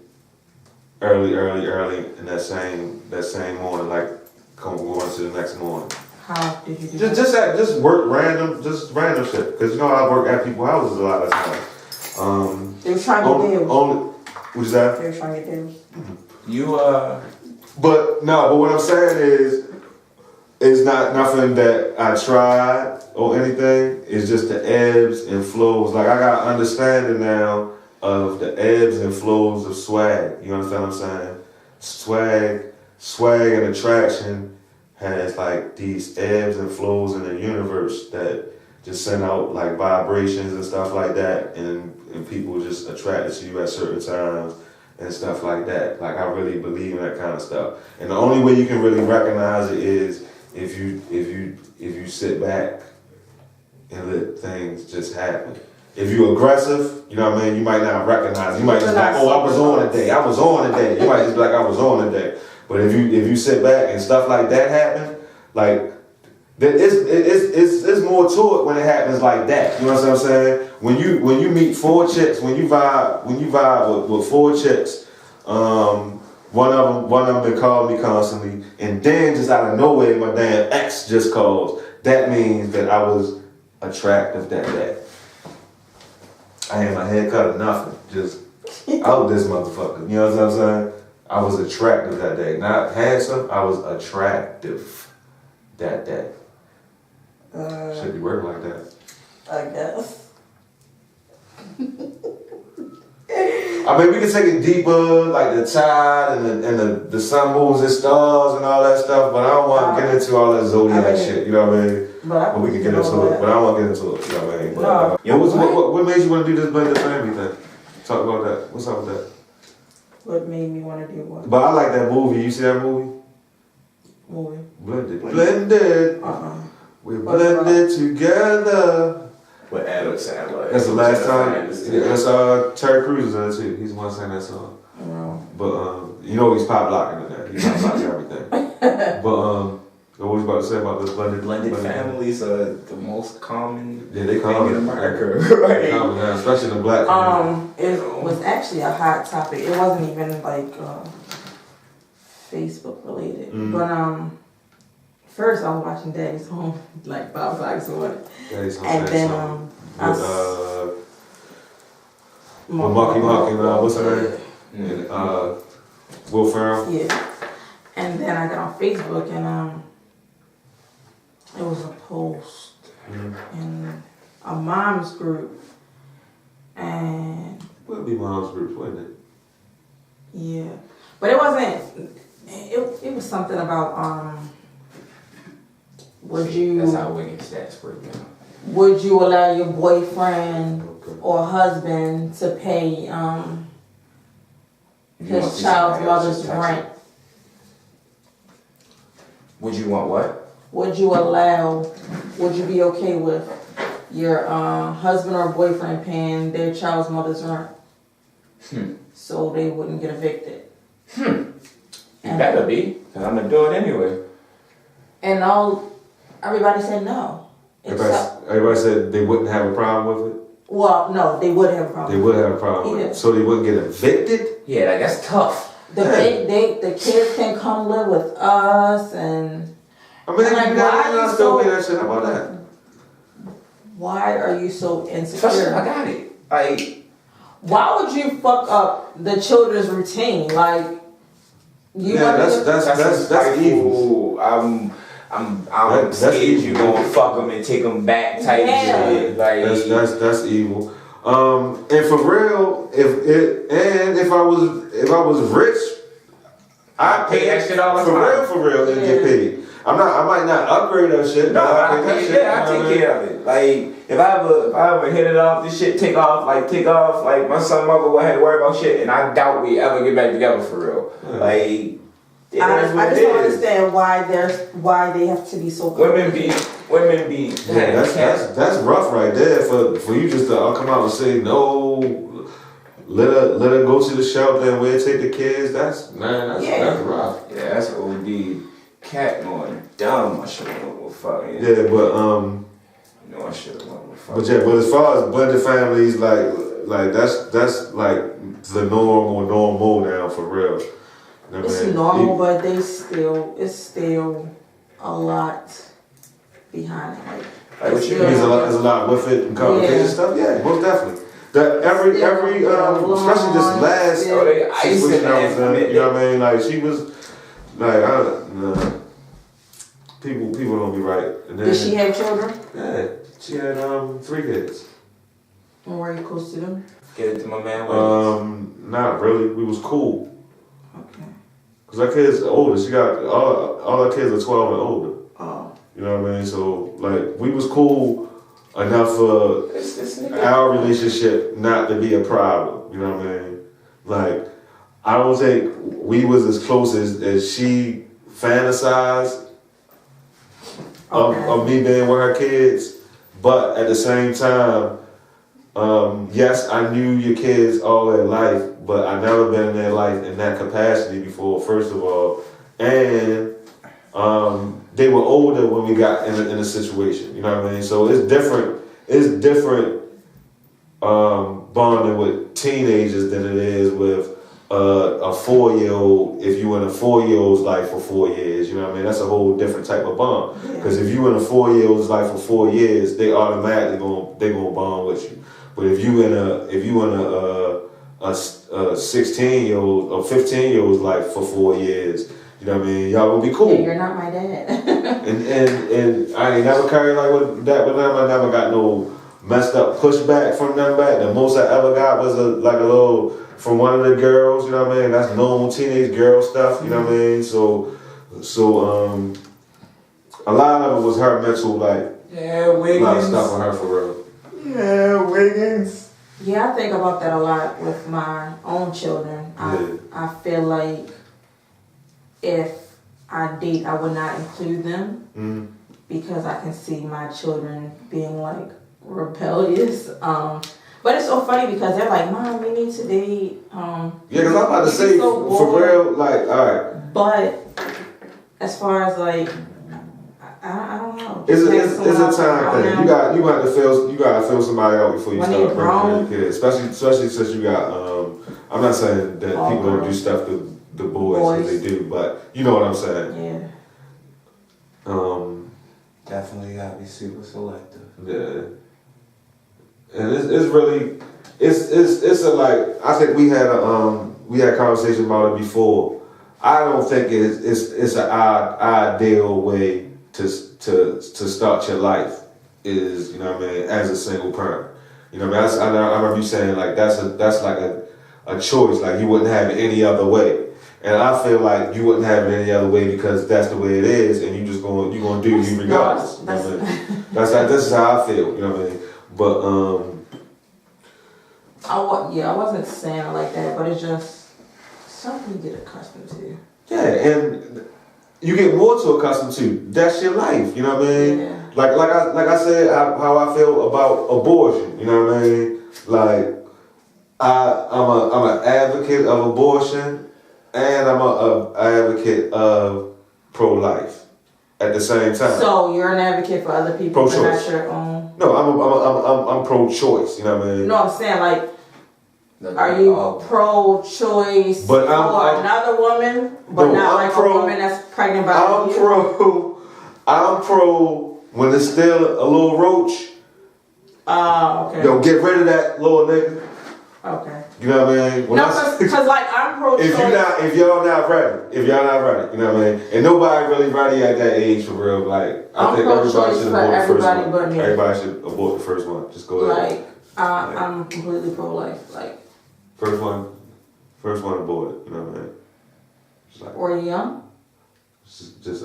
early in that same morning, like going to the next morning. How did you do that? Just work random shit, because you know I work at people's houses a lot of times. They were trying to get deals. What's that? They were trying to get deals. But what I'm saying is, it's not nothing that I tried or anything. It's just the ebbs and flows. Like, I got understanding now of the ebbs and flows of swag. You understand what I'm saying? Swag and attraction has like these ebbs and flows in the universe that just send out like vibrations and stuff like that, and people just attracted to you at certain times and stuff like that. Like, I really believe in that kind of stuff. And the only way you can really recognize it is if you sit back and let things just happen. If you're aggressive, you know what I mean, you might not recognize it. You might just be like, oh, I was on today. You might just be like, I was on today. But if you sit back and stuff like that happen, like, it's more to it when it happens like that. You know what I'm saying? When you meet 4 chicks, when you vibe with 4 chicks, one of them been calling me constantly, and then just out of nowhere, my damn ex just calls. That means that I was attractive that day. I had my hair cut or nothing, just out this motherfucker. You know what I'm saying? I was attractive that day. Not handsome, I was attractive that day. Should be working like that. I guess. I mean, we can take it deeper, like the tide and the sun, moons, and stars and all that stuff, but I don't want to get into all that zodiac shit, you know what I mean? But we can get into it, but I don't want to get into it, you know what I mean? But, what made you want to do this blended family thing? Talk about that. What's up with that? What made me want to do what? But I like that movie. You see that movie? Movie? Blended. We're blended together. With Adam Sandler. That's the last time. That's Terry Crews is in it too. He's the one saying that song. But you know he's pop locking in there. He's pop locking everything. But what was you about to say about this blended families are the most common thing in America. Right? Common, especially in the black community. It was actually a hot topic. It wasn't even like Facebook related. But first I was watching Daddy's Home like 5 o'clock this morning. Daddy's Home. And then with Marky Mark and what's her name? And Will Ferrell. Yeah. And then I got on Facebook and it was a post in a mom's group, and would be mom's group, wouldn't it? Yeah, but it wasn't. It was something about would you? That's how Wiggins stats break down. Would you allow your boyfriend or husband to pay his child's mother's rent? Would you want what? Would you be okay with your husband or boyfriend paying their child's mother's rent? So they wouldn't get evicted? You better be, because I'm going to do it anyway. And everybody said no. Everybody said they wouldn't have a problem with it? Well, no, they would have a problem. They would have a problem with it. So they wouldn't get evicted? Yeah, like that's tough. the kids can come live with us, and I mean, like, you gotta still pay that shit. How about that? Why are you so insecure? Especially if I got it. Like, why would you fuck up the children's routine? Like, that's evil. I'm scared you gonna fuck them and take them back type shit. Like, that's evil. And for real, if I was rich, I'd pay that shit all the time. For real, and get paid. I might not upgrade that shit. No, I take care of it. Like, if I ever hit it off, this shit take off. Like, my son, mother won't have to worry about shit, and I doubt we ever get back together for real. Yeah. Like, I just don't understand why they have to be so. Women be. Yeah, that's rough right there for you just to come out and say no. Let her go to the shelter and we'll take the kids. That's rough. Yeah, that's OD. Cat going dumb. I should have went with fucking. Yeah, but I should have went with fucking. But as far as blended families, like that's like the norm or normal now for real. You know it's normal, but it's still a lot behind it. Like what you mean? There's a lot with it and complicated stuff. Yeah, most definitely. That every especially this last situation I was in, you know what I mean? Like she was like people don't be right. And then, did she have children? Yeah, she had 3 kids. And were you close to them? Get it to my man. Not really. We was cool. Okay. Cause our kids are older. She got all our kids are 12 and older. Oh. You know what I mean? So like we was cool enough for our relationship not to be a problem. You know what I mean? Like I don't think we was as close as she fantasized of me being with her kids. But at the same time, yes, I knew your kids all their life, but I never been in their life in that capacity before, first of all. And they were older when we got in a situation, you know what I mean? So it's different bonding with teenagers than it is with a 4-year-old. If you in a 4-year-old's life for 4 years, you know what I mean? That's a whole different type of bond. Because if you in a 4-year-old's life for 4 years, they automatically gonna bond with you. But if you in a 16-year-old or 15-year-old's life for 4 years, you know what I mean? Y'all gonna be cool. Yeah, you're not my dad. and I ain't never carried like with them. I never got no messed up pushback from them back. The most I ever got was a little from one of the girls. You know what I mean? That's normal teenage girl stuff. You know what I mean? So a lot of it was her mental Wiggins. A lot of stuff on her for real. Yeah, Wiggins. Yeah, I think about that a lot with my own children. I feel like if I date, I would not include them because I can see my children being like rebellious. But it's so funny because they're like, "Mom, we need to date." Yeah, because I'm about to say for real, like, all right. But as far as like, I don't know. It's a time thing. You gotta feel somebody out before you start bringing your kids. Especially since you got. I'm not saying that people don't do stuff to the boys as they do, but you know what I'm saying. Yeah. Definitely gotta be super selective. Yeah. And it's really it's a like I think we had a conversation about it before. I don't think it's an ideal way to start your life is, you know what I mean, as a single parent. You know what I mean? I remember you saying like that's like a choice, like you wouldn't have it any other way. And I feel like you wouldn't have it any other way because that's the way it is, and you're gonna do you regardless. You know what I mean? This is how I feel. You know what I mean? But I wasn't saying it like that, but it's just something you get accustomed to. Yeah, and you get more to accustomed to. That's your life. You know what I mean? Yeah. Like I said, how I feel about abortion. You know what I mean? Like I'm an advocate of abortion. And I'm an advocate of pro-life at the same time. So you're an advocate for other people, pro-choice. but not your own. No, I'm pro-choice. You know what I mean? No, I'm saying like Are you pro-choice But for another woman, but not like a woman that's pregnant by you? I'm pro when it's still a little roach. Okay. Yo, get rid of that little nigga. Okay. You know what I mean? Because like I'm pro-choice. If y'all not ready, you know what I mean? And nobody really ready at that age for real. Like I think everybody should abort the first one. Everybody should abort the first one. Just go ahead. I'm completely pro-life. Like first one aborted. You know what I mean? Like, or young. Just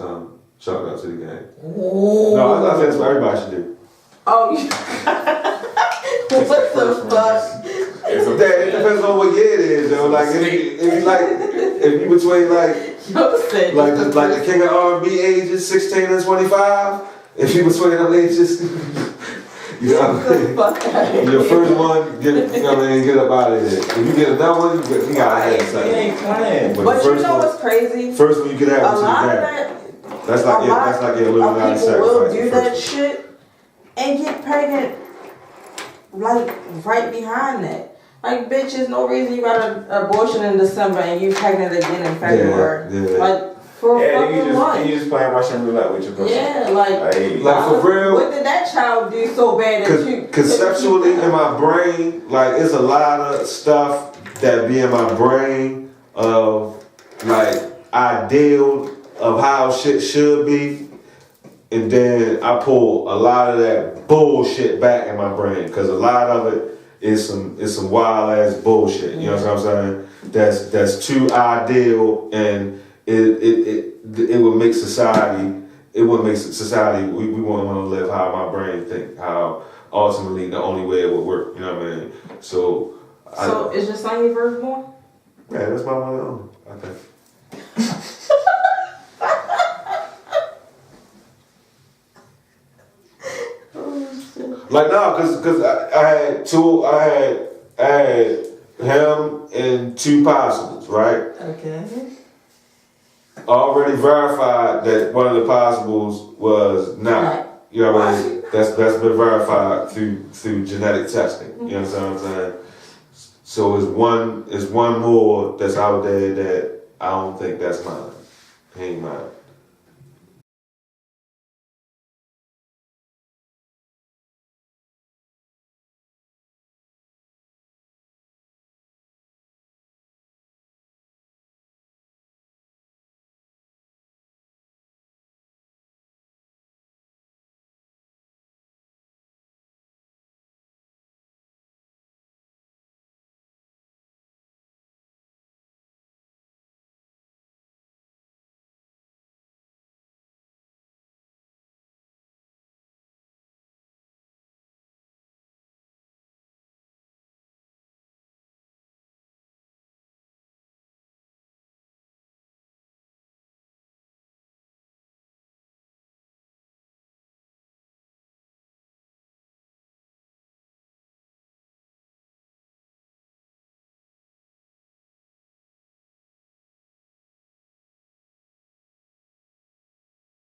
shout out to the gang. Ooh. No, I think that's what everybody should do. Oh, what the fuck? It depends on what year it is, though. Like if you between like the king of R&B ages 16 and 25, if you between them ages, you know what I mean? Your first one, get up out of there. If you get another one, you gotta have something. ain't playing. But you know what's crazy? First one you could have to the that. That's like your Illuminati sacrifice. People will do that shit and get pregnant, like right behind that. Like, bitch, there's no reason you got an abortion in December and you pregnant again in February. Yeah. Like, for fucking what? You just playing Russian roulette with your person. Yeah, like for real. What did that child do so bad that you... Conceptually in my brain, like, it's a lot of stuff that be in my brain of, like, ideal of how shit should be. And then I pull a lot of that bullshit back in my brain. Because a lot of it is some wild ass bullshit. You know what I'm saying? That's too ideal, and it would make society. It would make society. We wouldn't want to live how my brain think. How ultimately the only way it would work. You know what I mean? So is your son your firstborn? Yeah, that's my one and only. I think. Like no, cause I had him and two possibles, right? Okay. Already verified that one of the possibles was not. You know what I mean? That's been verified through genetic testing. You know what I'm saying? So it's one more that's out there that I don't think that's mine. He ain't mine.